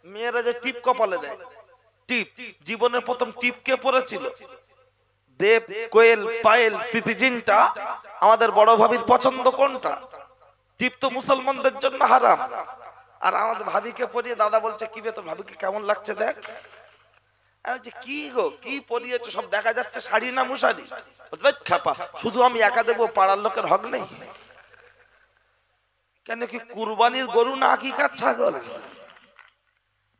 মেয়েরা যে টিপ কপালে দেয়, টিপ জীবনের প্রথম টিপ কে পড়েছিল? দেব, কোয়েল, পায়েল, প্রীতি জিন্টা। আমাদের বড় ভাবির পছন্দ কোনটা? টিপ তো মুসলমানদের জন্য হারাম। আর আমাদের ভাবিকে পরিয়ে দাদা বলছে, কি বে তোর ভাবিকে কেমন লাগছে দেখ। কি গো কি পরিয়েছো, সব দেখা যাচ্ছে শাড়ি না মুশারি। খাপা, শুধু আমি একা দেবো, পাড়ার লোকের হক নেই? কেন কি কুরবানির গরু না আকিকার ছাগল?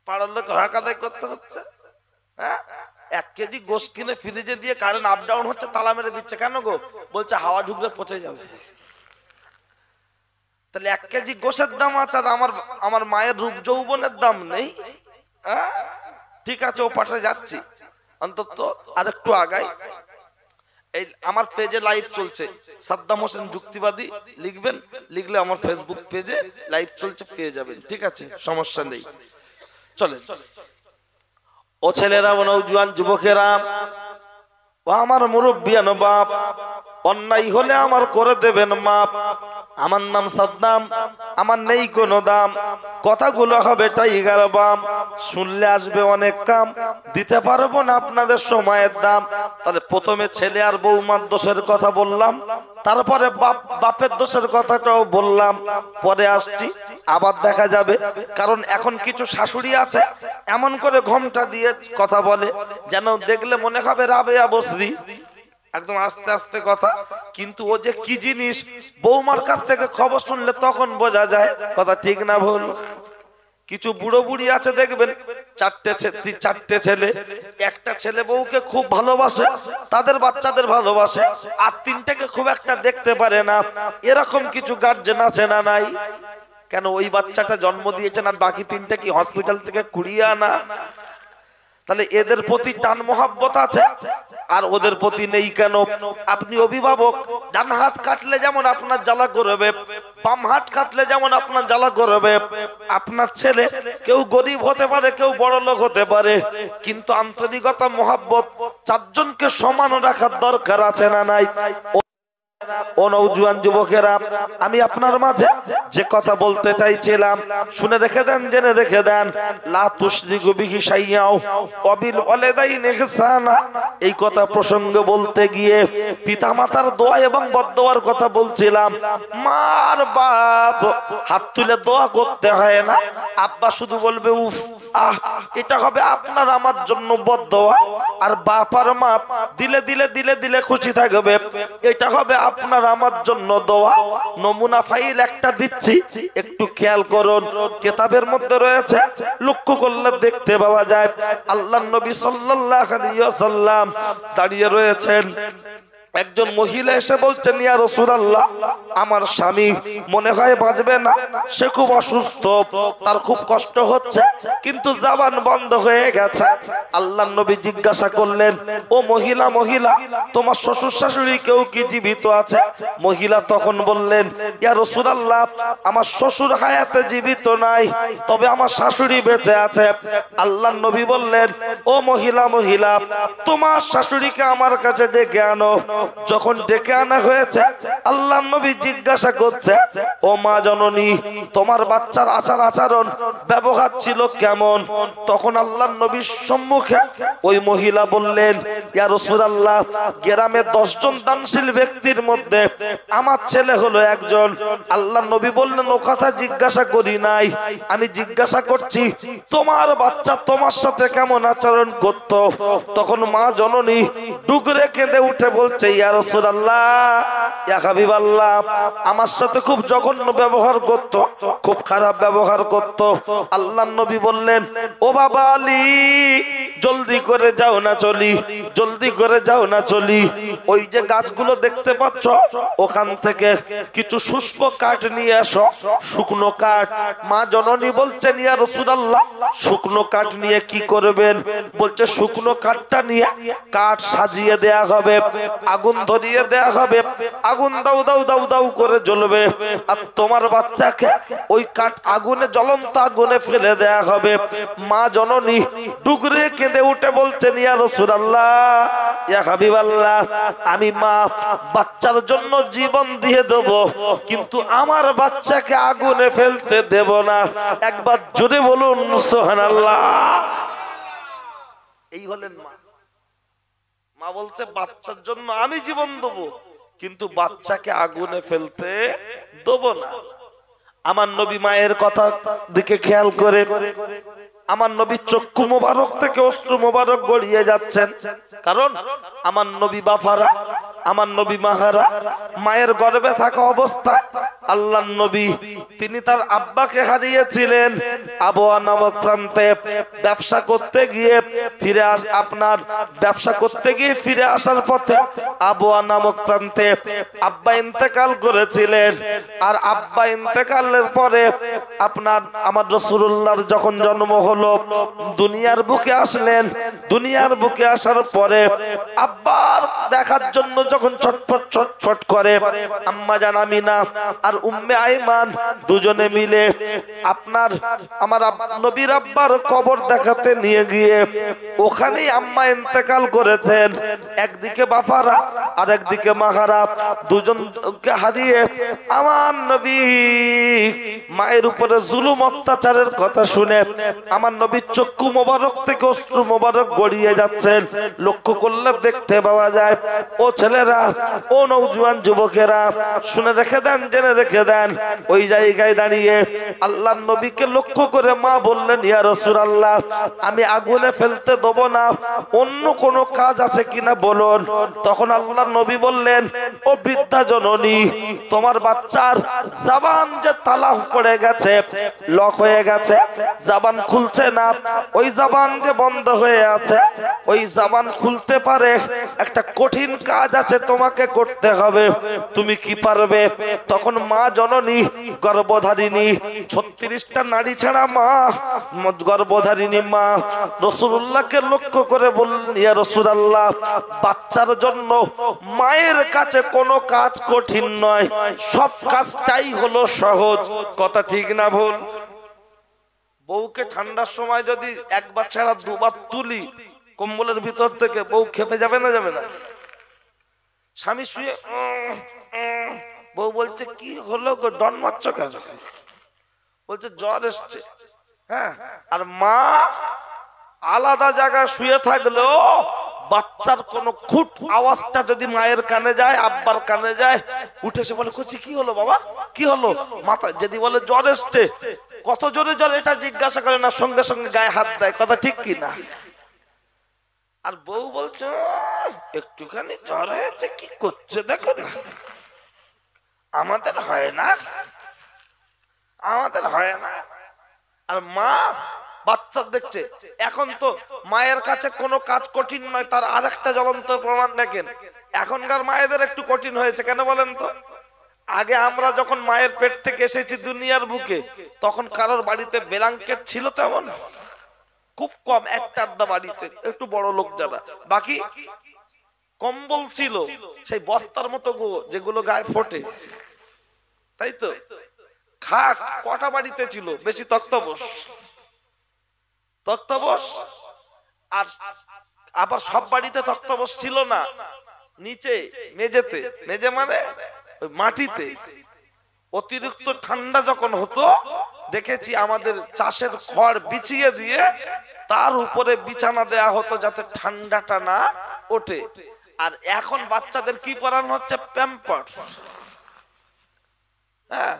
পাড়ার লোকের হক আদায় করতে হচ্ছে। হ্যাঁ, 1 কেজি গোশত কিনে ফ্রিজে দিয়ে কারেন্ট আপ ডাউন হচ্ছে, তালা মেরে দিচ্ছে। কেন গো? বলছে হাওয়া ঢুকলে পচে যাবে। তাহলে 1 কেজি গোশের দাম আছে, আর আমার মায়ের রূপ যৌবনের দাম নেই? হ্যাঁ, ঠিক আছে, ও পাশে যাচ্ছি। অন্তত আর একটু আগাই। এই আমার পেজে লাইভ চলছে, সাদ্দাম হোসেন যুক্তিবাদী লিখবেন, লিখলে আমার ফেসবুক পেজে লাইভ চলছে, পেয়ে যাবেন। ঠিক আছে, সমস্যা নেই। চলেন ও ছেলেরা, ও নওজোয়ান যুবকেরা, ও আমার মুরব্বিয়ান বাপ, অন্যায় হলে আমার করে দেবেন মাপ। আমার নাম সাদ্দাম, আমার নেই কোনো দাম, কথাগুলো হবে টাইগার বাম, শুনলে আসবে অনেক কাম, দিতে পারবো না আপনাদের সময়ের দাম। তাহলে প্রথমে ছেলে আর বৌমার দোষের কথা বললাম, তারপরে বাপের দোষের কথাটাও বললাম, পরে আসছি আবার দেখা যাবে। কারণ এখন কিছু শাশুড়ি আছে এমন করে ঘোমটা দিয়ে কথা বলে যেন দেখলে মনে হবে রাবেয়া বসরি, একদম আস্তে আস্তে কথা। কিন্তু ও যে কি জিনিস, বৌমার কাছ থেকে খবর শুনলে তখন বোঝা যায় কথা ঠিক না ভুল। কিছু বুড়ো বুড়ি আছে দেখবেন, 4টে ছেলে, একটা ছেলে বউকে খুব ভালোবাসে, তাদের বাচ্চাদের ভালোবাসে, আর 3টেকে খুব একটা দেখতে পারে না। এরকম কিছু গার্জেন আছে না নাই? কেন? ওই বাচ্চাটা জন্ম দিয়েছেন আর বাকি 3টে কি হসপিটাল থেকে কুড়িয়ে আনা? তাহলে এদের প্রতি টান মোহাব্বত আছে আর ওদের প্রতি নেই কেন? আপনি অভিভাবক, ডান হাত কাটলে যেমন আপনার জ্বালা করবে, বাম হাত কাটলে যেমন আপনার জ্বালা করবে। আপনার ছেলে কেউ গরিব হতে পারে, কেউ বড় লোক হতে পারে, কিন্তু আন্তরিকতা মোহাব্বত 4জনকে সমান রাখার দরকার আছে না নাই? ও নওজোয়ান যুবকেরা, আমি আপনার মাঝে যে কথা বলতে চাইছিলাম শুনে রেখে দেন, জেনে রেখে দেন। লা তুশরিকু বিহি শাইয়্যাও ওয়া বিল ওয়ালিদাইনি ইহসানা। এই কথা প্রসঙ্গে বলতে গিয়ে পিতামাতার দোয়া এবং বদদোয়ার কথা বলছিলাম। মার বাপ হাত তুলে দোয়া করতে হয় না, আব্বা শুধু বলবে উফ আহ, এটা হবে আপনার আমার জন্য বদদোয়া। আর বাপ আর মা দিলে দিলে দিলে দিলে খুশি থাকবে, এটা হবে আপনার আমার জন্য দোয়া। নমুনা ফাইল একটা দিচ্ছি, একটু খেয়াল করুন। কিতাবের মধ্যে রয়েছে, লক্ষ্য করলে দেখতে পাওয়া যায় আল্লাহর নবী সাল্লাল্লাহু আলাইহি ওয়াসাল্লাম দাঁড়িয়ে রয়েছেন। একজন মহিলা এসে বলছেন, ইয়া রাসূলুল্লাহ, আমার স্বামী মনে হয় বাঁচবে না, সে খুব অসুস্থ, তার খুব কষ্ট হচ্ছে, কিন্তু জবান বন্ধ হয়ে গেছে। আল্লাহর নবী জিজ্ঞাসা করলেন, ও মহিলা, তোমার শ্বশুর শাশুড়ি কেউ কি জীবিত আছে? মহিলা তখন বললেন, ইয়া রাসূলুল্লাহ, আমার শ্বশুর হায়াতে জীবিত নাই, তবে আমার শাশুড়ি বেঁচে আছে। আল্লাহর নবী বললেন, ও মহিলা, তোমার শাশুড়িকে আমার কাছে ডেকে আনো। যখন ডেকে আনা হয়েছে, আল্লাহর নবী জিজ্ঞাসা করছে, ও মা জননী, তোমার বাচ্চার আচার আচরণ ব্যবহার ছিল কেমন? তখন আল্লাহর নবীর সম্মুখে ওই মহিলা বললেন, ইয়া রাসূলুল্লাহ, গ্রামে 10 জন দানশীল ব্যক্তির মধ্যে আমার ছেলে হলো একজন। আল্লাহর নবী বললেন, ও কথা জিজ্ঞাসা করি নাই, আমি জিজ্ঞাসা করছি তোমার বাচ্চা তোমার সাথে কেমন আচরণ করত? তখন মা জননী ডুগরে কেঁদে উঠে বলছে, ইয়া রাসূলুল্লাহ, ইয়া হাবিবাল্লাহ, আমার সাথে খুব জঘন্য ব্যবহার করত, খুব খারাপ ব্যবহার করত। আল্লাহর নবী বললেন, ও বাবা আলী, জলদি করে যাও না চলি, জলদি করে যাও না চলি। ওই যে গাছগুলো দেখতে পাচ্ছ, ওখান থেকে কিছু শুষ্ক কাঠ নিয়ে আসো, শুকনো কাঠ। মা জননী বলছেন, ইয়া রাসূলুল্লাহ, শুকনো কাঠ নিয়ে কি করবেন? বলছে, শুকনো কাঠটা নিয়ে কাঠ সাজিয়ে দেয়া হবে, আগুন আগুন ধরিয়ে দেয়া হবে, আগুন দাউ দাউ দাউ দাউ করে জ্বলবে, আর তোমার বাচ্চাকে ওই কাঠ আগুনে, জ্বলন্ত আগুনে ফেলে দেয়া হবে। মা জননী ডুগরে কেঁদে উঠে বলছেন, ইয়া রাসূলুল্লাহ, ইয়া হাবিবাল্লাহ, আমি মা বাচ্চার জন্য জীবন দিয়ে দেব, কিন্তু আমার বাচ্চাকে আগুনে ফেলতে দেব না। একবার জোরে বলুন সুবহানাল্লাহ। এই হলেন মা। মা বলছে বাচ্চার জন্য আমি জীবন দেব, কিন্তু বাচ্চাকে আগুনে ফেলতে দেব না। আমার নবী মায়ের কথা দিকে খেয়াল করে, আমার নবী চক্ষু মোবারক থেকে অশ্রু মোবারক গড়িয়ে যাচ্ছেন। কারণ আমার নবী বাফারা, আমার নবী মাহারা মায়ের গর্ভে থাকা অবস্থায় আল্লাহর নবী তিনি তার আব্বাকে হারিয়েছিলেন আবওয়া নামক প্রান্তে। ব্যবসা করতে গিয়ে ফিরে আসার পথে আবওয়া নামক প্রান্তে আব্বা ইন্তেকাল করেছিলেন। আর আব্বা ইন্তেকালের পরে আমার রাসূলুল্লাহর যখন জন্ম হলো, দুনিয়ার বুকে আসলেন। দুনিয়ার বুকে আসার পরে আব্বার দেখার জন্য যখন ছটফট করে আম্মা জান আমিনা আর উম্মে আইমান দুজনে মিলে আমার নবীর আব্বার কবর দেখাতে নিয়ে গিয়ে ওখানেই আম্মা ইন্তেকাল করেছেন। একদিকে বাফারা আর একদিকে মাহারা, দুজনকে হারিয়ে আমার নবী মায়ের উপরে জুলুম অত্যাচারের কথা শুনে আমার নবীর চক্ষু মোবারক থেকে অশ্রু মোবারক গড়িয়ে যাচ্ছেন। লক্ষ্য করলে দেখতে পাওয়া যায়। ও ছেলেরা, ও নওজোয়ান যুবকেরা, শুনে রেখে দেন, জেনে রেখে দেন। ওই জায়গায় দাঁড়িয়ে আল্লাহর নবীকে লক্ষ্য করে মা বললেন, ইয়া রাসূলুল্লাহ, আমি আগুনে ফেলতে দেব না, অন্য কোনো কাজ আছে কিনা বলুন। তখন আল্লাহর নবী বললেন, ও বৃদ্ধা জননী, তোমার বাচ্চার জবান যে তালা পড়ে গেছে, লক হয়ে গেছে, জবান খুলছে না, ওই জবান যে বন্ধ হয়ে আছে, ওই জবান খুলতে পারে, একটা কঠিন কাজ আছে, তোমাকে করতে হবে, তুমি কি পারবে? তখন মা জননী গর্ভধারিণী, 36টা নারী ছাড়া মা, গর্ভধারিণী মা রাসূলুল্লাহকে লক্ষ্য করে বললেন, ইয়া রাসূলুল্লাহ, বাচ্চার জন্য মায়ের কাছে কোনো কাজ কঠিন নয়, সব কাজটাই হলো সহজ। কথা ঠিক না ভুল? বউকে ঠান্ডার সময় যদি একবার ছাড়া দুবার তুলি কম্বলের ভিতর থেকে, বউ খেপে যাবে না? যাবে না? স্বামী শুয়ে বউ বলছে, কি হলো গো, ডন মারছো কেন? বলছে জ্বর এসছে। হ্যাঁ, আর মা আলাদা জায়গায় শুয়ে থাকলেও বাচ্চার কোন খুট আওয়াজটা যদি মায়ের কানে যায়, আব্বার কানে যায়, উঠে এসে বলে, কচি কি হলো বাবা, কি হলো? মাথা যদি বলে জ্বর এসছে, কত জোরে জ্বর এটা জিজ্ঞাসা করে না, সঙ্গে সঙ্গে গায়ে হাত দেয়। কথা ঠিক কি না? আর বউ বলছে, একটুখানি জ্বর হয়েছে, কি করছে দেখো না, আমাদের হয় না, আমাদের হয় না। আর মা বাচ্চা দেখছে। এখন তো মায়ের কাছে কোনো কাজ কঠিন নয়, তার আরেকটা জ্বলন্ত প্রমাণ দেখেন। এখনকার মায়েদের একটু কঠিন হয়েছে, কেন বলেন তো? আগে আমরা যখন মায়ের পেট থেকে এসেছি দুনিয়ার বুকে, তখন কারোর বাড়িতে ব্ল্যাঙ্কেট ছিল তেমন খুব কম, একটা আধটা বাড়িতে, একটু বড় লোক যারা, বাকি কম্বল ছিল সেই বস্তার মতো গো, যেগুলো গায়ে ফোটে, তাই তো। খাট কটা বাড়িতে ছিল? বেশি তক্তপোষ, আর আবার সব বাড়িতে তক্তপোষ ছিল না, নিচে মেঝেতে, মেঝে মানে মাটিতে। অতিরিক্ত ঠান্ডা যখন হতো, দেখেছি আমাদের চাষের খড় বিছিয়ে দিয়ে তার উপরে বিছানা দেয়া হতো, যাতে ঠান্ডাটা না ওঠে। আর এখন বাচ্চাদের কি পরানো হচ্ছে? প্যাম্পার্স। হ্যাঁ,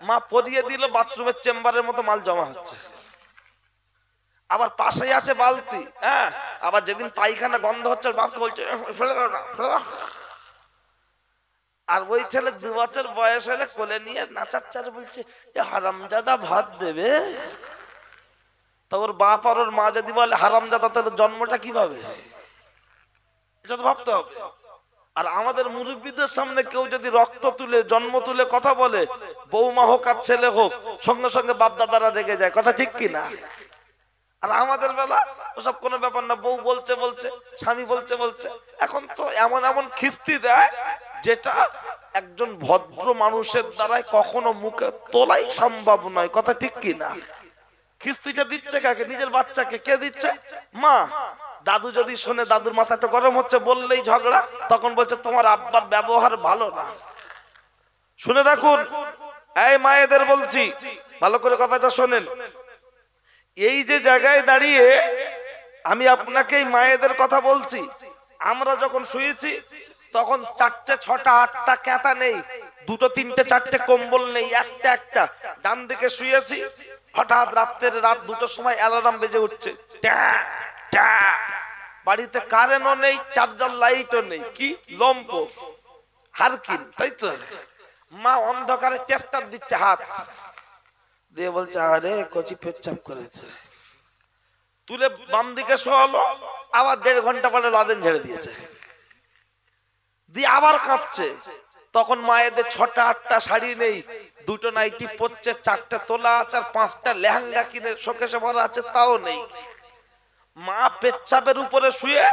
মা পরিয়ে দিল, বাথরুমের চেম্বারের মতো মাল জমা হচ্ছে। আবার পাশেই আছে বালতি। হ্যাঁ, আবার যেদিন পায়খানা গন্ধ হচ্ছে, বাপকে বলছে ফেলে দাও না, ফেলে দাও। আর ওই ছেলে 2 বছর বয়স হলে কোলে নিয়ে নাচাচ্চার বলছে, হারামজাদা ভাত দেবে। তা ওর বাপ আর ওর মা যদি বলে হারামজাদা, তাহলে জন্মটা কিভাবে? এটা তো ভাবতে হবে। আর আমাদের মুরব্বীদের সামনে কেউ যদি রক্ত তুলে, জন্ম তুলে কথা বলে, বৌমা হোক আর ছেলে হোক, সঙ্গে সঙ্গে বাপ দাদারা রেগে যায়। কথা ঠিক কি না? আর আমাদের বেলা ওসব কোনো ব্যাপার না, বউ বলছে বলছে, স্বামী বলছে বলছে। এখন তো এমন এমন খিস্তি দেয় যেটা একজন ভদ্র মানুষের দ্বারাই কখনো মুখে তোলাই সম্ভব নয়। কথা ঠিক কি না? খিস্তিটা দিচ্ছে কাকে? নিজের বাচ্চাকে। কে দিচ্ছে? মা। দাদু যদি শোনে, দাদুর মাথাটা গরম হচ্ছে, বললেই ঝগড়া। তখন বলছে তোমার আব্বার ব্যবহার ভালো না। শুনে রাখুন, এই মায়েদের বলছি, ভালো করে কথাটা শোনেন। এই যে জায়গায় দাঁড়িয়ে আমি আপনাকে এই মায়েদের কথা বলছি, আমরা যখন শুয়েছি তখন 4টে 6টা 8টা ক্যাতা নেই, 2টো 3টে 4টে কম্বল নেই, একটা একটা। ডান দিকে শুয়েছি, হঠাৎ রাত 2টোর সময় অ্যালার্ম বেজে উঠছে, ট্যা ট্যা। বাড়িতে কারেন্টও নেই, চার্জার লাইটও নেই, কি লম্প হারকিন, তাই তো। মা অন্ধকারে টেস্টার দিচ্ছে হাত দিয়ে, বলছে আরে কচি পেচ্ছাপ করেছে। তুলে বাম দিকে শোয়ালো, আবার 1.5 ঘন্টা পরে লাদেন ঝেড়ে দিয়েছে, দিয়ে আবার কাঁদছে। তখন মায়েদের 6টা 8টা শাড়ি নেই, 2টো নাইটি পরছে, 4টে তোলা আছে, আর 5টা লেহেঙ্গা কিনে শোকেশে ভরা আছে, তাও নেই। মা পেচ্ছাপের উপরে শুয়ে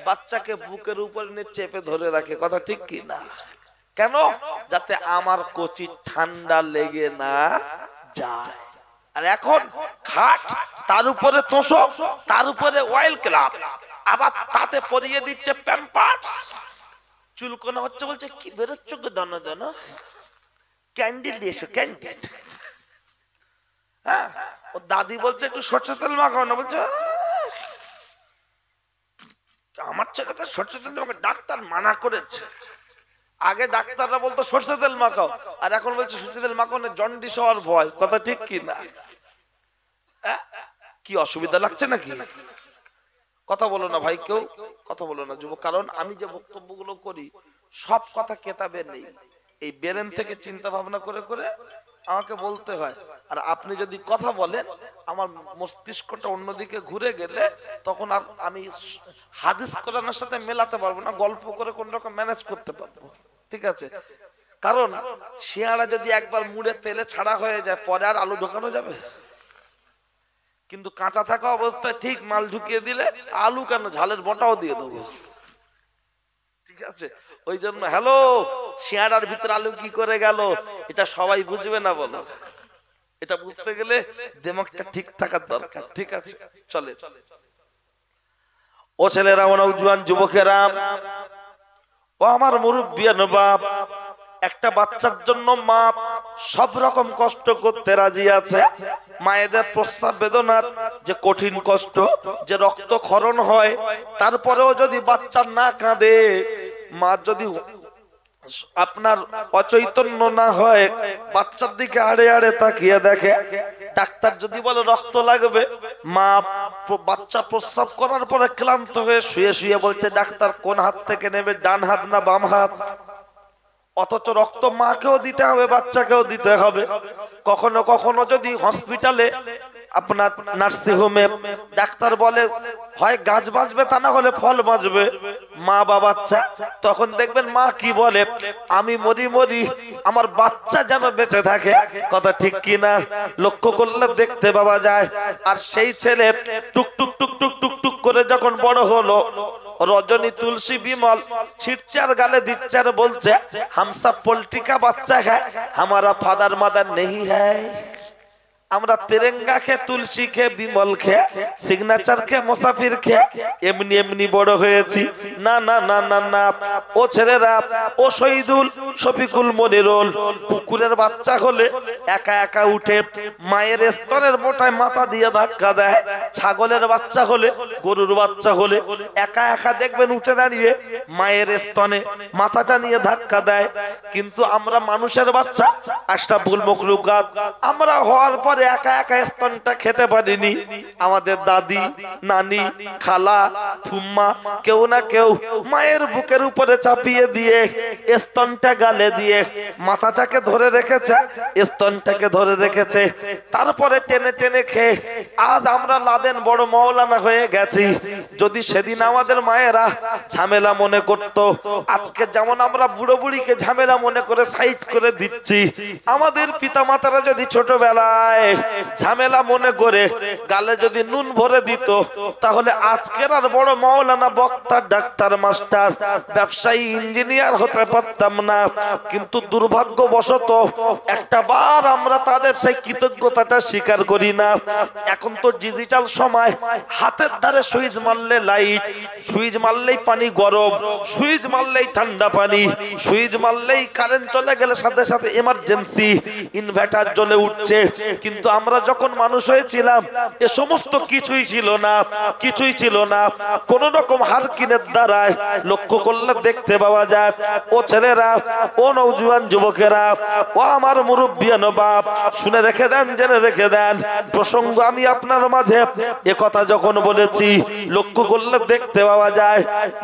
বাচ্চাকে বুকের উপরে নিয়ে চেপে ধরে রাখে। কথা ঠিক কি না? কেন? যাতে আমার কচি ঠান্ডা লেগে না যায়। আর এখন খাট, তার উপরে তোষক, তার উপরে অয়েল ক্লাব, আবার তাতে পরিয়ে দিচ্ছে প্যাম্পার্স। চুলকোনা হচ্ছে, বলছে কি বেরোচ্ছ গো দানা দানা, ক্যান্ডেল এসো ক্যান্ডেল। হ্যাঁ, ও দাদি বলছে একটু সরষে তেল মাখাও না, বলছে আমার ছেলেকে সরষে তেল মাখা ডাক্তার মানা করেছে। আগে ডাক্তাররা বলতো সরষে তেল মাখাও, আর এখন বলছে সরষে তেল মাখাও না, জন্ডিস হওয়ার ভয়। কথা ঠিক কি না? কি অসুবিধা লাগছে নাকি? কথা বলো না ভাই, কেউ কথা বলো না যুবক। কারণ আমি যে বক্তব্যগুলো করি সব কথা কেতাবে নেই, এই ব্রেন থেকে চিন্তা ভাবনা করে করে আমাকে বলতে হয়। আর আপনি যদি কথা বলেন, আমার মস্তিষ্কটা অন্যদিকে ঘুরে গেলে তখন আর আমি হাদিস কোরআনের সাথে মেলাতে পারবো না, গল্প করে কোন রকম ম্যানেজ করতে পারবো। ঠিক আছে? কারণ শিয়ারা যদি একবার মুড়ে তেলে ছাড়া হয়ে যায়, পরে আর আলু ঢোকানো যাবে? কিন্তু কাঁচা থাকা অবস্থায় ঠিক মাল ঢুকিয়ে দিলে আলু কেন, ঝালের বটাও দিয়ে দেবো। ঠিক আছে? ওই জন্য হ্যালো, শিয়ারার ভিতরে আলু কি করে গেল এটা সবাই বুঝবে না, বলো। এটা বুঝতে গেলে দিমাগটা ঠিক থাকার দরকার। ঠিক আছে? চলে ও ছেলেরা, ও নওজোয়ান যুবকেরা, ও আমার মুরব্বিয়ান বাপ, একটা বাচ্চার জন্য মা সব রকম কষ্ট করতে রাজি আছে। মায়েদের প্রস্রাব বেদনার যে কঠিন কষ্ট, যে রক্তক্ষরণ হয়, তারপরেও যদি বাচ্চা না কাঁদে, মা যদি আপনার অচৈতন্য না হয়, বাচ্চার দিকে আড়ে আড়ে তাকিয়ে দেখে, ডাক্তার যদি বলে রক্ত লাগবে, মা বাচ্চা প্রস্রাব করার পরে ক্লান্ত হয়ে শুয়ে শুয়ে বলছে ডাক্তার কোন হাত থেকে নেবে, ডান হাত না বাম হাত? অথচ রক্ত মাকেও দিতে হবে, বাচ্চাকেও দিতে হবে। কখনো কখনো যদি হসপিটালে, আপনার নার্সিং হোমে ডাক্তার বলে হয় গাছ বাঁচবে, তা না হলে ফল বাঁচবে, মা বা বাচ্চা, তখন দেখবেন মা কি বলে, আমি মরি মরি, আমার বাচ্চা যেন বেঁচে থাকে। কথা ঠিক কি না? লক্ষ্য করলে দেখতে পাওয়া যায়। আর সেই ছেলে টুক টুক টুক টুক টুক টুক করে যখন বড় হলো, রজনী তুলসী বিমল ছিটছে আর গালে দিচ্ছে আর বলছে হাম সব পোল্ট্রি কা বাচ্চা হ্যায়, হামারা ফাদার মাদার নেহি হ্যায়। আমরা তেরেঙ্গা খেয়ে, তুলসী খেয়ে, বিমল খেয়ে, সিগনেচার খেয়ে, মুসাফির খেয়ে এমনি এমনি বড় হয়েছি। না না না না না, ও ছেলেরা, ও শহীদুল, শফিকুল, মনিরুল, কুকুরের বাচ্চা হলে একা একা উঠে মায়ের স্তনের মোটায় মাথা দিয়ে ধাক্কা দেয়। ছাগলের বাচ্চা হলে, গরুর বাচ্চা হলে একা একা দেখবেন উঠে দাঁড়িয়ে মায়ের স্তনে মাথাটা নিয়ে ধাক্কা দেয়। কিন্তু আমরা মানুষের বাচ্চা, আশরাফুল মাখলুকাত, আমরা হওয়ার পর একা একা স্তনটা খেতে পারিনি। আমাদের দাদি, নানি, খালা, ফুম্মা, কেউ না কেউ মায়ের বুকের উপরে চাপিয়ে দিয়ে স্তনটা গালে দিয়ে মাথাটাকে ধরে রেখেছে, স্তনটাকে ধরে রেখেছে, তারপরে টেনে টেনে খেয়ে আজ আমরা লাদেন বড় মাওলানা হয়ে গেছি। যদি সেদিন আমাদের মায়েরা ঝামেলা মনে করত, আজকে যেমন আমরা বুড়ো বুড়িকে ঝামেলা মনে করে সাইড করে দিচ্ছি, আমাদের পিতা মাতারা যদি ছোটবেলায় ঝামেলা মনে করে গালে যদি নুন ভরে দিত, তাহলে আজকের আর বড় মাওলানা, বক্তা, ডাক্তার, মাস্টার, ব্যবসায়ী, ইঞ্জিনিয়ার হতে পারতাম না। কিন্তু দুর্ভাগ্যবশত একটা বার আমরা তাদের সেই কৃতজ্ঞতাটা স্বীকার করি না। এখন তো ডিজিটাল সময়, হাতের ধারে সুইচ মারলে লাইট, সুইচ মারলেই পানি গরম, সুইচ মারলেই ঠান্ডা পানি, সুইচ মারলেই কারেন্ট চলে গেলে সাথে সাথে এমার্জেন্সি ইনভার্টার জ্বলে উঠছে। কিন্তু আমরা যখন মানুষ হয়েছিলাম এ সমস্ত কিছুই ছিল না, কিছুই ছিল না। কোন রকম হারকিনের দ্বারায় লক্ষ্য করলে দেখতে পাওয়া যায়, ও ছেলেরা, ও নওজোয়ান যুবকেরা, ও আমার মুরব্বিয়ান বাপ, শুনে রেখে দেন, জেনে রেখে দেন। প্রসঙ্গ আমি আপনার মাঝে এ কথা যখন বলেছি, লক্ষ্য করলে দেখতে পাওয়া যায়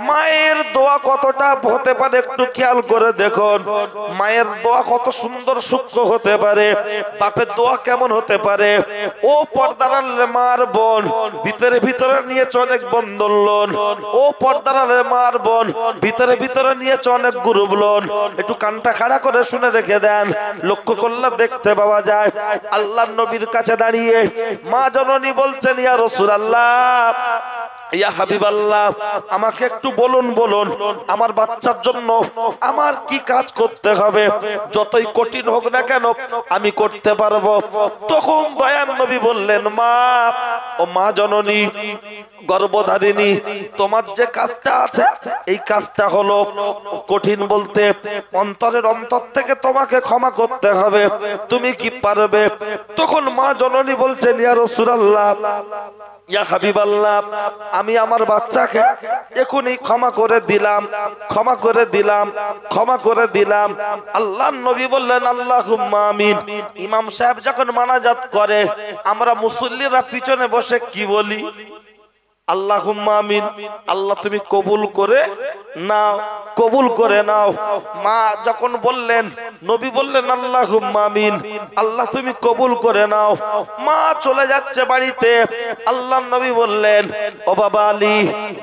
মায়ের দোয়া কতটা হতে পারে একটু খেয়াল করে দেখুন। মায়ের দোয়া কত সুন্দর সূক্ষ্ম হতে পারে, বাপের দোয়া কেমন হতে পারে। ও পর্দার মার বোন, ভিতরে ভিতরে নিয়েছে অনেক বন্ধন লোন। ও পর্দার মার বোন, ভিতরে ভিতরে নিয়েছে অনেক গ্রুপ লোন। একটু কানটা খাড়া করে শুনে রেখে দেন, লক্ষ্য করলে দেখতে পাওয়া যায় আল্লাহর নবীর কাছে দাঁড়িয়ে মা জননী বলছেন, ইয়া রাসূলুল্লাহ, ইয়া হাবিবাল্লাহ, আমাকে একটু বলুন আমার বাচ্চার জন্য আমার কি কাজ করতে হবে, যতই কঠিন হোক না কেন আমি করতে পারবো। তখন দয়ার নবী বললেন, মা, ও মা জননী, গর্ভধারিণী, তোমার যে কাজটা আছে এই কাজটা হলো কঠিন বলতে অন্তরের অন্তর থেকে তোমাকে ক্ষমা করতে হবে, তুমি কি পারবে? তখন মা জননী বলছেন, ইয়া রাসূলুল্লাহ, ইয়া হাবিবাল্লাহ, আমি আমার বাচ্চাকে এখনই ক্ষমা করে দিলাম, ক্ষমা করে দিলাম, ক্ষমা করে দিলাম। আল্লাহর নবী বললেন, আল্লাহুম্মা আমিন। ইমাম সাহেব যখন মানাজাত করে, আমরা মুসল্লিরা পিছনে বসে কি বলি? আল্লাহুম্মা আমিন। আল্লাহ তুমি কবুল করে নাও, কবুল করে নাও। মা যখন বললেন, নবী বললেন, আল্লাহুম্মা আমিন, আল্লাহ তুমি কবুল করে নাও। মা চলে যাচ্ছে বাড়িতে, আল্লাহর নবী বললেন, ও বাবা আলী,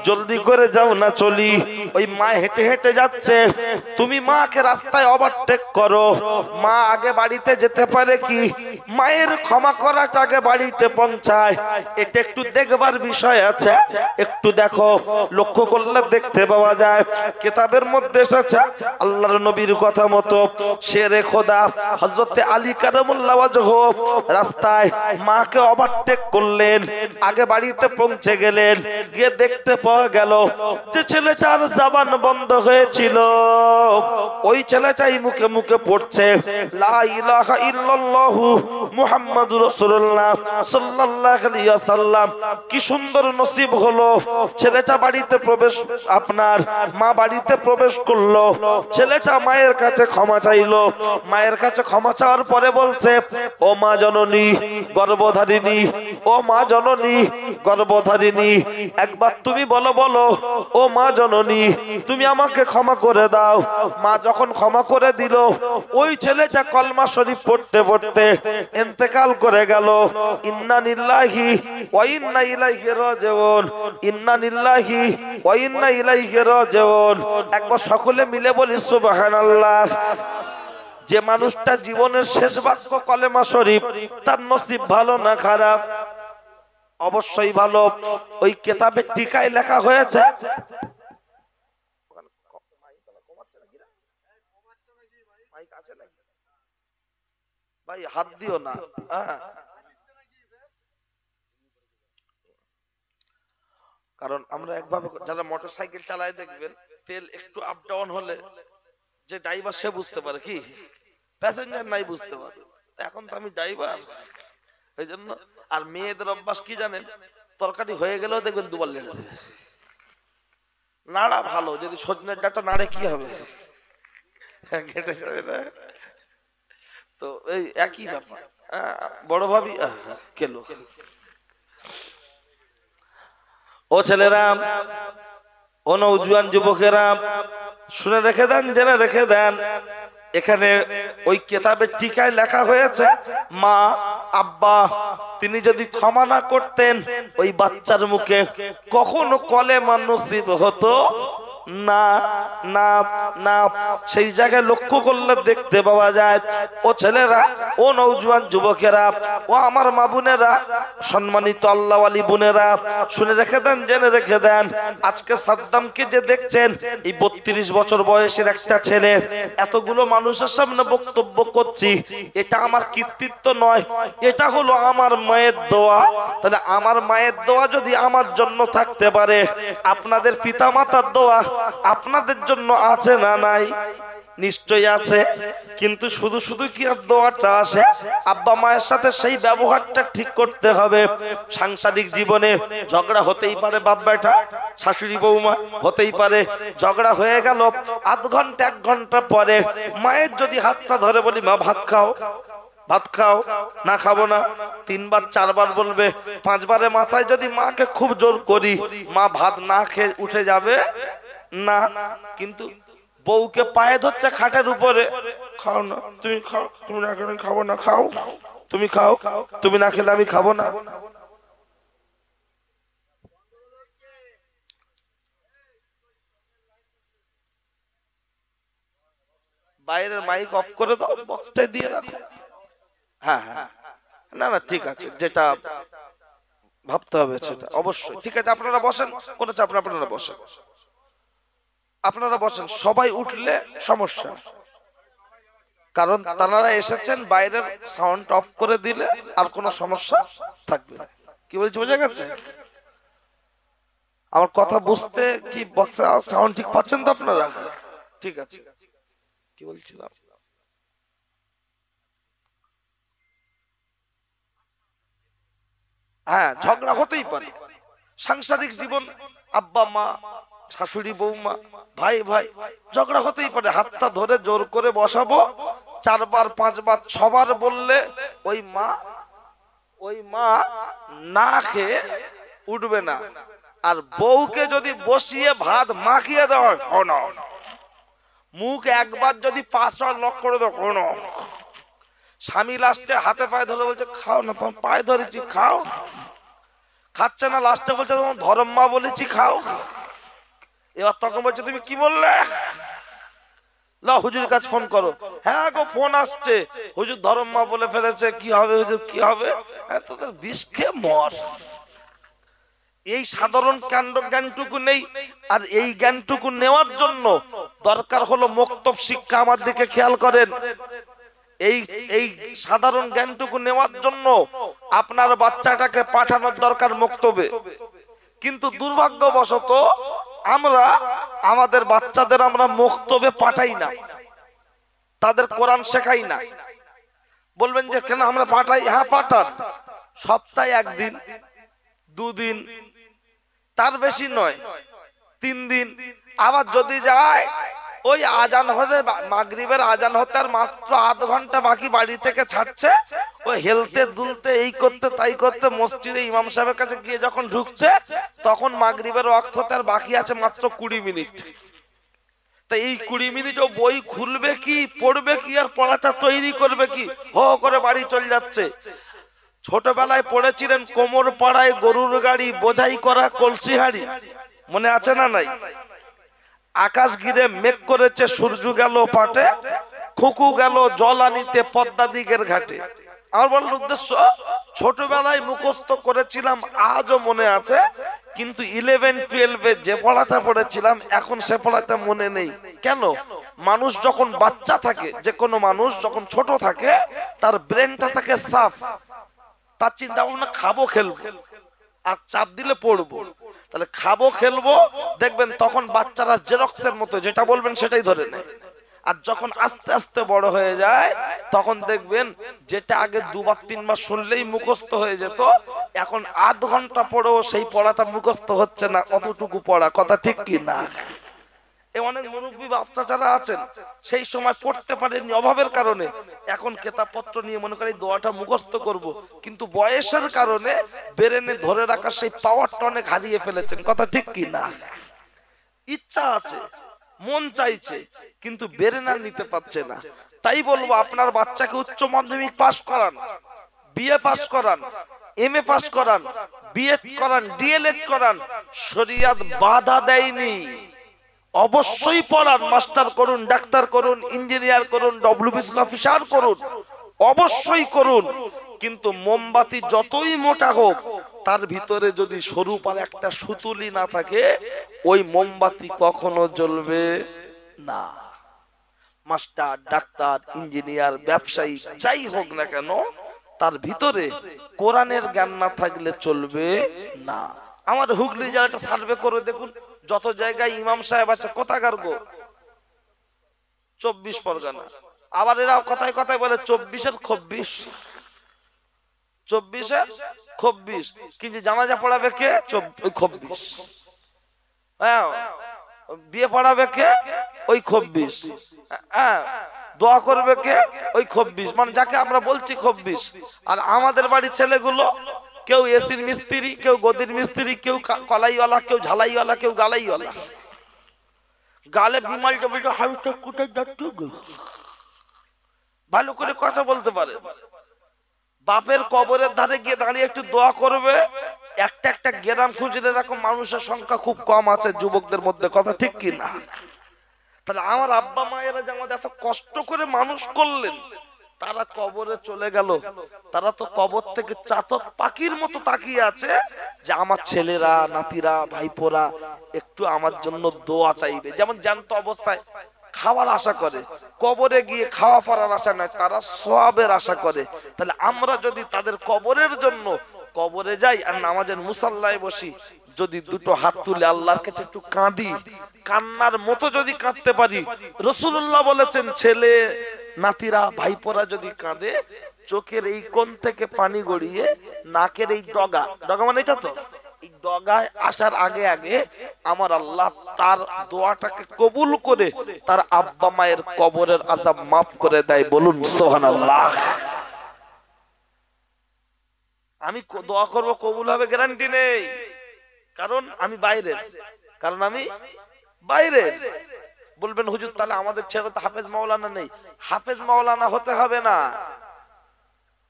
জলদি করে যাও না চলি। ওই মা হেঁটে হেঁটে যাচ্ছে, তুমি মাকে রাস্তায় ওভারটেক করো। মা আগে বাড়িতে যেতে পারে কি? মায়ের ক্ষমা করাটা আগে বাড়িতে পৌঁছায়, এটা একটু দেখবার বিষয় আছে। একটু দেখো, লক্ষ্য করলে দেখতে পাওয়া যায় কিতাবের মধ্যে এসেছে আল্লাহর নবীর কথা মতো শেরে খোদা হযরত আলী কারামুল্লাহ ওয়াজহু রাস্তায় মাকে ওভারটেক করলেন, আগে বাড়িতে পৌঁছে গেলেন। গিয়ে দেখতে পাওয়া গেল যে ছেলেটার জবান বন্ধ হয়েছিল, ওই ছেলেটাই মুখে মুখে পড়ছে লা ইলাহা ইল্লাল্লাহু মুহাম্মাদুর রাসূলুল্লাহ সাল্লাল্লাহু আলাইহি ওয়াসাল্লাম। কি সুন্দর নসিব হলো, ছেলেটা বাড়িতে প্রবেশ, আপনার মা বাড়িতে প্রবেশ করলো, ছেলেটা মায়ের কাছে ক্ষমা চাইলো। মায়ের কাছে ক্ষমা চাওয়ার পরে বলছে, ও মা জননী গর্ভধারিণী, ও মা জননী গর্ভধারিণী, একবার তুমি বলো, বলো, ও মা জননী তুমি আমাকে ক্ষমা করে দাও। মা যখন ক্ষমা করে দিল, ওই ছেলেটা কলমা শরীফ পড়তে পড়তে ইন্তেকাল করে গেল। ইন্না লিল্লাহি ওয়া ইন্না ইলাইহি রাজিউন, ইন্না লিল্লাহি ওয়া ইন্না ইলাইহি রাজিউন। একবার সকলে মিলে বলি সুবহানাল্লাহ। যে মানুষটা জীবনের শেষ বাক্য কলেমা শরীফ, তার নসিব ভালো না খারাপ? অবশ্যই ভালো। ওই কিতাবে টিকায় লেখা হয়েছে, ভাই হাত দিও না, কারণ আমরা একভাবে যারা মোটরসাইকেল চালায় দেখবেন, তেল একটু আপ ডাউন হলে যে ড্রাইভার সে বুঝতে পারে, কি প্যাসেঞ্জার নাই বুঝতে পারে। এখন তো আমি ড্রাইভার, এই জন্য। আর মেয়েদের অভ্যাস কি জানেন, তরকারি হয়ে গেলেও দেখবেন দুবার লেড়ে দেবে। নাড়া ভালো, যদি সজনের ডাটা নাড়ে কি হবে, কেটে যাবে না। তো এই একই ব্যাপার, বড় ভাবি কেলো। ও ছেলেরা, ও নওজোয়ান যুবকেরা, শুনে রেখে দেন, জেনে রেখে দেন। এখানে ওই কিতাবের টিকায় লেখা হয়েছে, মা আব্বা তিনি যদি ক্ষমা না করতেন, ওই বাচ্চার মুখে কখনো কলেমা নসিব হতো না না না। সেই জায়গায় লক্ষ্য করলে দেখতে পাওয়া যায়, ও ছেলেরা, ও নওজোয়ান যুবকেরা, ও আমার মা বোনেরা, সম্মানিত আল্লাহওয়ালি বোনেরা, শুনে রেখে দেন, জেনে রেখে দেন, আজকে সাদ্দামকে যে দেখছেন, এই 32 বছর বয়সের একটা ছেলে, এতগুলো মানুষের সামনে বক্তব্য করছি, এটা আমার কৃতিত্ব নয়, এটা হলো আমার মায়ের দোয়া। তাহলে আমার মায়ের দোয়া যদি আমার জন্য থাকতে পারে, আপনাদের পিতামাতার দোয়া আপনাদের জন্য আছে না নাই? নিশ্চয়ই আছে। কিন্তু শুধু শুধু কি আর দোয়াটা আসে? আব্বা মায়ের সাথে সেই ব্যবহারটা ঠিক করতে হবে। সাংসারিক জীবনে ঝগড়া হতেই পারে, বাপ বেটা, শাশুড়ি বৌমা হতেই পারে, ঝগড়া হয়ে গেল, আধ ঘন্টা 1 ঘন্টা পরে মায়ের যদি হাতটা ধরে বলি, মা ভাত খাও, ভাত খাও, না খাবো না, 3 বার 4 বার বলবে, 5 বারের মাথায় যদি মাকে খুব জোর করি, মা ভাত না খেয়ে উঠে যাবে না। কিন্তু বউকে পায়ে ধরছে খাটের উপরে, খাও না, তুমি খাও, তুমি না খেলে খাবো না, খাও, তুমি খাও, তুমি না খেলে আমি খাবো না। বাইরের মাইক অফ করে দাও, বক্সটা দিয়ে রাখো। হ্যাঁ হ্যাঁ, না না ঠিক আছে, যেটা ভাবতে হবে সেটা অবশ্যই ঠিক আছে। আপনারা বসেন, কোনো চাপ না, আপনারা বসেন, আপনারা বসেন। সবাই উঠলে সমস্যা, কারণ তারা এসেছেন, বাইরের সাউন্ড অফ করে দিলে আর কোনো সমস্যা থাকবে না। কি বলছি বোঝা গেছে? আমার কথা বুঝতে কি বক্সে সাউন্ড ঠিক পাচ্ছেন তো আপনারা? ঠিক আছে, কি বলছিলাম? হ্যাঁ, ঝগড়া হতেই পারে, সাংসারিক জীবন, আব্বা মা, শাশুড়ি বৌমা, ভাই ভাই, ঝগড়া হতেই পারে। হাতটা ধরে জোর করে বসাবো, 4 বার 5 বার 6 বার বললে ওই মা না খেয়ে উঠবে না। আর বউকে যদি বসিয়ে ভাত মাখিয়ে দেওয়া হয়, মুখ একবার যদি 5 বার লক করে দাও, কোনো স্বামী লাস্টে হাতে পায়ে ধরে বলছে, খাও না, তোমার পায়ে ধরেছি, খাও, খাচ্ছে না, লাস্টে বলছে তোমার ধর্ম মা বলেছি, খাও। এবার তখন বলছে, তুমি কি বললে? লা হুজুরের কাছে ফোন করো। হ্যাঁ গো, ফোন আসছে, হুজুর ধর্ম মা বলে ফেলেছে, কি হবে হুজুর, কি হবে? হ্যাঁ, তোদের বিষ খেয়ে মর। এই সাধারণ কাণ্ড জ্ঞানটুকু নেই। আর এই জ্ঞানটুকু নেওয়ার জন্য দরকার হলো মক্তব শিক্ষা। আমার দিকে খেয়াল করেন, এই সাধারণ জ্ঞানটুকু নেওয়ার জন্য আপনার বাচ্চাটাকে পাঠানোর দরকার মক্তবে। কিন্তু দুর্ভাগ্যবশত আমরা আমাদের বাচ্চাদের আমরা মক্তবে পাঠাই না, তাদের কোরআন শেখাই না। বলবেন যে কেন আমরা পাঠাই? হ্যাঁ পাঠান, সপ্তাহে 1 দিন 2 দিন, তার বেশি নয়, 3 দিন। আবার যদি যায়, ওই আজান হতে, মাগরিবের আজান হতে আর মাত্র আধ ঘন্টা বাকি, বাড়ি থেকে ছাড়ছে, ওই হেলতে দুলতে, এই করতে তাই করতে, মসজিদে ইমাম সাহেবের কাছে গিয়ে যখন ঢুকছে, তখন মাগরিবের ওয়াক্ত হতে আর বাকি আছে মাত্র 20 মিনিট। তা এই 20 মিনিট ও বই খুলবে কি, পড়বে কি, আর পড়াটা তৈরি করবে কি, হো করে বাড়ি চলে যাচ্ছে। ছোটবেলায় পড়েছিলেন কোমর পাড়ায় গরুর গাড়ি, বোঝাই করা কলসি হাড়ি, মনে আছে না নাই? আকাশ ঘিরে মেঘ করেছে, সূর্য গেল পাটে, খুকু গেল জল আনিতে পদ্মা দিকের ঘাটে। আমার বলার উদ্দেশ্য, ছোটবেলায় মুখস্থ করেছিলাম, আজও মনে আছে, কিন্তু 11-12 যে পড়াটা পড়েছিলাম এখন সে পড়াটা মনে নেই। কেন? মানুষ যখন বাচ্চা থাকে, যে কোনো মানুষ যখন ছোট থাকে, তার ব্রেনটা থাকে সাফ, তার চিন্তা ভাবনা খাবো খেলবো, আর চাপ দিলে পড়বো। তাহলে খাবো খেলবো, দেখবেন তখন বাচ্চারা জেরক্সের মতো যেটা বলবেন সেটাই ধরে নেয়। আর যখন আস্তে আস্তে বড় হয়ে যায়, তখন দেখবেন যেটা আগে 2 বার 3 বার শুনলেই মুখস্থ হয়ে যেত, এখন আধ ঘন্টা পড়েও সেই পড়াটা মুখস্থ হচ্ছে না, অতটুকু পড়া। কথা ঠিক কি না? অনেক মুরব্বী বাচ্চা যারা আছেন, সেই সময় পড়তে পারেননি অভাবের কারণে, এখন কিতাবপত্র নিয়ে মনে করে দোয়াটা মুখস্থ করব, কিন্তু বয়সের কারণে ব্রেনে ধরে রাখার সেই পাওয়ারটা অনেক হারিয়ে ফেলেছেন। কথা ঠিক কি না? ইচ্ছা আছে, মন চাইছে, কিন্তু ব্রেনে নিতে পারছে না। তাই বলবো, আপনার বাচ্চাকে উচ্চ মাধ্যমিক পাস করান, বিএ পাস করান, এমএ পাস করান, বিএড করান, ডিএলএড করান, শরিয়ত বাধা দেয়নি। অবশ্যই পড়ান, মাস্টার করুন, ডাক্তার করুন, ইঞ্জিনিয়ার করুন, ডব্লিউবিসিএস অফিসার করুন, অবশ্যই করুন। কিন্তু মোমবাতি যতই মোটা হোক, তার ভিতরে যদি সরু পার একটা সুতুলি না থাকে, ওই মোমবাতি কখনো জ্বলবে না। মাস্টার, ডাক্তার, ইঞ্জিনিয়ার, ব্যবসায়ী যাই হোক না কেন, তার ভিতরে কোরআনের জ্ঞান না থাকলে চলবে না। আমার হুগলি জেলাটা সার্ভে করে দেখুন, যত জায়গায় ইমাম সাহেব আছে, কোথাকার গো? 24 পরগনা। আবার এরা কথায় কথায় বলে 24-এর 26, 24-এর 26, কিন্তু জানাজা পড়াবে কে? ওই 26। হ্যাঁ, বিয়ে পড়াবে কে? ওই 26। হ্যাঁ, দোয়া করবে কে? ওই 26, মানে যাকে আমরা বলছি 26। আর আমাদের বাড়ির ছেলেগুলো, কেউ এসির মিস্ত্রি, কেউ গদির মিস্ত্রি, কেউ কলাইওয়ালা, কেউ ঝালাইওয়ালা, কেউ গালাইওয়ালা। গালে বিমাল জবিল হাউটা কোথায় যাচ্ছ গো? ভালো করে কথা বলতে পারে। বাপের কবরের ধারে গিয়ে দাঁড়িয়ে একটু দোয়া করবে। একটা একটা গ্রাম খুঁজলে এরকম মানুষের সংখ্যা খুব কম আছে যুবকদের মধ্যে, কথা ঠিক কি না? তাহলে আমার আব্বা মায়েরা যে আমাদের এত কষ্ট করে মানুষ করলেন, তারা কবরে চলে গেল, তারা তো কবর থেকে চাতক পাখির মতো তাকিয়ে আছে যে আমার ছেলেরা, নাতিরা, ভাইপোরা একটু আমার জন্য দোয়া চাইবে। যেমন জ্যান্ত অবস্থায় খাওয়ার আশা করে, কবরে গিয়ে খাওয়া পড়ার আশা নয়, তারা সওয়াবের আশা করে। তাহলে আমরা যদি তাদের কবরের জন্য কবরে যাই আর নামাজের মুসাল্লায় বসি, যদি দুটো হাত তুলে আল্লাহর কাছে একটু কাঁদি, কান্নার মতো যদি কাঁদতে পারি, রাসূলুল্লাহ বলেছেন ছেলে, নাতিরা, ভাইপোরা যদি কাঁদে, চোখের এই কোণ থেকে পানি গড়িয়ে নাকের এই ডগা, ডগা মানে এটা তো, এই ডগায় আসার আগে আগে আমার আল্লাহ তার দোয়াটাকে কবুল করে তার আব্বা মায়ের কবরের আযাব মাফ করে দেয়। বলুন সুবহানাল্লাহ। আমি দোয়া করব, কবুল হবে গ্যারান্টি নেই, কারণ আমি বাইরের, কারণ আমি বাইরের। বলবেন হুজুর তাহলে আমাদের ছেলে তো হাফেজ মাওলানা নেই। হাফেজ মাওলানা হতে হবে না,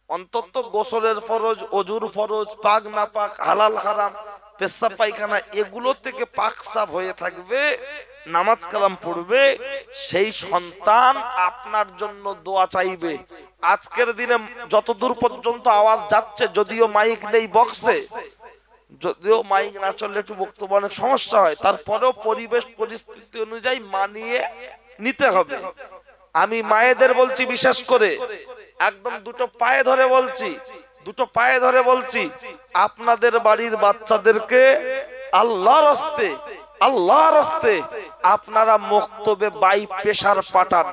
অন্তত গোসলের ফরজ, ওযুর ফরজ, পাক না পাক, হালাল হারাম, পেশাব পায়খানা, এগুলো থেকে পাক সাফ হয়ে থাকবে, নামাজ কালাম পড়বে, সেই সন্তান আপনার জন্য দোয়া চাইবে। আজকের দিনে যতদূর পর্যন্ত আওয়াজ যাচ্ছে, যদিও মাইক নেই বক্সে, যদিও মাইক না চললে একটু বক্তব্য অনেক সমস্যা হয়, তারপরেও পরিবেশ পরিস্থিতি অনুযায়ী মানিয়ে নিতে হবে। আমি মায়েদের বলছি, বিশেষ করে একদম দুটো পায়ে ধরে বলছি, দুটো পায়ে ধরে বলছি, আপনাদের বাড়ির বাচ্চাদেরকে আল্লাহর রাস্তে, আল্লাহর রাস্তে আপনারা মক্তবে বাই পেশার পাঠান।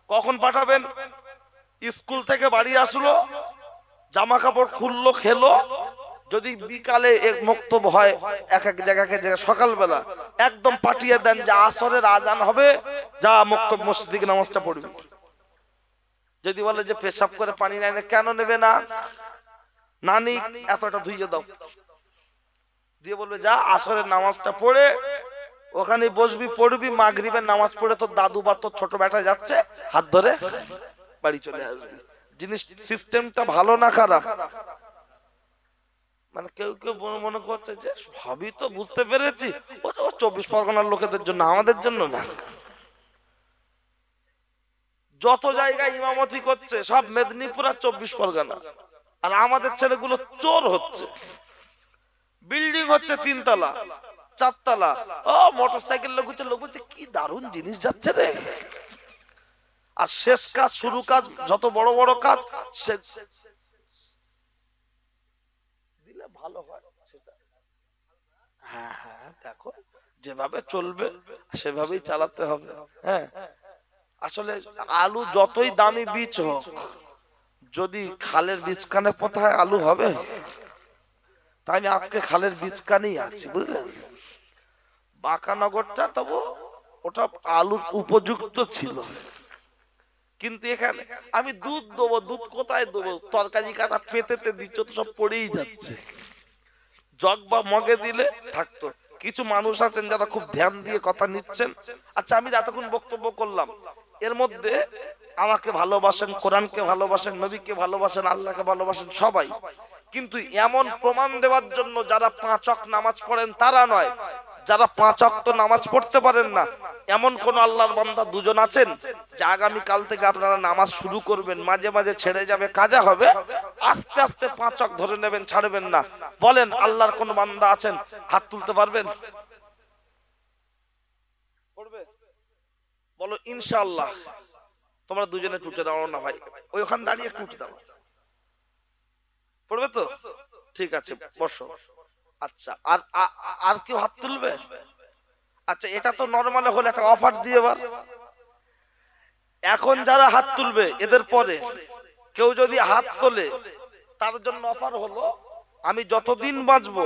কখন পাঠাবেন? স্কুল থেকে বাড়ি আসলো, জামা কাপড় খুললো, খেলো, যদি বিকালে এক মক্তব হয় এক এক জায়গাকে, সকালবেলা একদম পাঠিয়ে দেন যে আসরের আজান হবে, যা মক্তব মসজিদে নামাজটা পড়বি। যদি বলে যে পেশাব করে পানি নাই, কেন নেবে না? নানি এতটা ধুইয়ে দাও, দিয়ে বলবে যা আসরের নামাজটা পড়ে ওখানে বসবি, পড়বি, মাগরিবের নামাজ পড়ে তোর দাদু বা তোর ছোট বেটা যাচ্ছে, হাত ধরে বাড়ি চলে আসবি। জিনিস সিস্টেমটা ভালো না খারাপ? মানে কেউ কেউ মনে করছে যে ভাবি তো বুঝতে পেরেছি, ও 24 পরগনার লোকেদের জন্য, আমাদের জন্য না। যত জায়গায় ইমামতি করছে সব মেদিনীপুর আর 24 পরগনা, আর আমাদের ছেলেগুলো চোর হচ্ছে। বিল্ডিং হচ্ছে 3 তলা 4 তলা, ও মোটরসাইকেল লোক হচ্ছে, কি দারুণ জিনিস যাচ্ছে রে। আর শেষ কাজ, শুরু কাজ, যত বড় বড় কাজ সে দিলে ভালো হয় সেটা। হ্যাঁ হ্যাঁ, দেখো যেভাবে চলবে সেভাবেই চালাতে হবে। হ্যাঁ, আসলে আলু যতই দামি বীজ হোক, যদি খালের বীজখানে পোঁতায় আলু হবে? তাই আমি আজকে খালের বীজখানেই আছি, বুঝলেন। বাঁকানগরটা তবু ওটা আলুর উপযুক্ত ছিল, কিন্তু এখানে আমি দুধ দেবো, দুধ কোথায় দেবো? তরকারি কাটা পেতেতে দিচ্ছ তো সব পড়েই যাচ্ছে। জগ বা মগে দিলে থাকতো। কিছু মানুষ আছেন যারা খুব ধ্যান দিয়ে কথা নিচ্ছেন। আচ্ছা, আমি এতক্ষণ বক্তব্য করলাম, এর মধ্যে আমাকে ভালোবাসেন, কোরআনকে ভালোবাসেন, নবীকে ভালোবাসেন, আল্লাহকে ভালোবাসেন সবাই, কিন্তু এমন প্রমাণ দেওয়ার জন্য যারা 5 ওয়াক্ত নামাজ পড়েন তারা নয়, যারা 5 ওয়াক্ত নামাজ পড়তে পারেন না, এমন কোন আল্লাহর বান্দা দুজন আছেন যে আগামী কাল থেকে আপনারা নামাজ শুরু করবেন, মাঝে মাঝে ছেড়ে যাবে, কাজা হবে, আস্তে আস্তে 5 ওয়াক্ত ধরে নেবেন, ছাড়বেন না? বলেন আল্লাহর কোন বান্দা আছেন? হাত তুলতে পারবেন? পড়বে? বলো ইনশাআল্লাহ। তোমরা দুজনে টুটে দাঁড়াও না ভাই, ওই ওখানে দাঁড়িয়ে টুটে দাঁড়াও। পড়বে তো? ঠিক আছে, বসো। আচ্ছা, আর আর কেউ হাত তুলবে? আচ্ছা, এটা তো নরমালে হলে একটা অফার দিয়ে এবার। এখন যারা হাত তুলবে এদের পরে কেউ যদি হাত তোলে, তার জন্য অফার হলো, আমি যতদিন বাঁচবো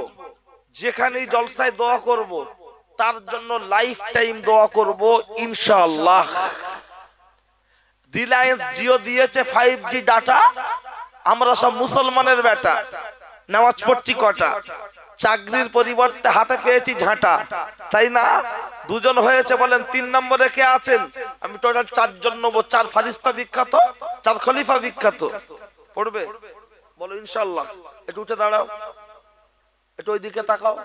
যেখানেই জলসায় দোয়া করব, তার জন্য লাইফ টাইম দোয়া করব ইনশাআল্লাহ। রিলায়েন্স জিও দিয়েছে 5G ডাটা, আমরা সব মুসলমানের বেটা, নামাজ পড়ছি কটা, চাকরির পরিবর্তে হাতে পেয়েছি ঝাঁটা, তাই না? দুজন হয়েছে, বলেন 3 নম্বরে কে আছেন? আমি টোটাল 4 জন নেবো, 4 ফারিস্তা বিখ্যাত, 4 খলিফা বিখ্যাত। পড়বে? বলো ইনশাআল্লাহ। একটু উঠে দাঁড়াও, একটু ওইদিকে তাকাও।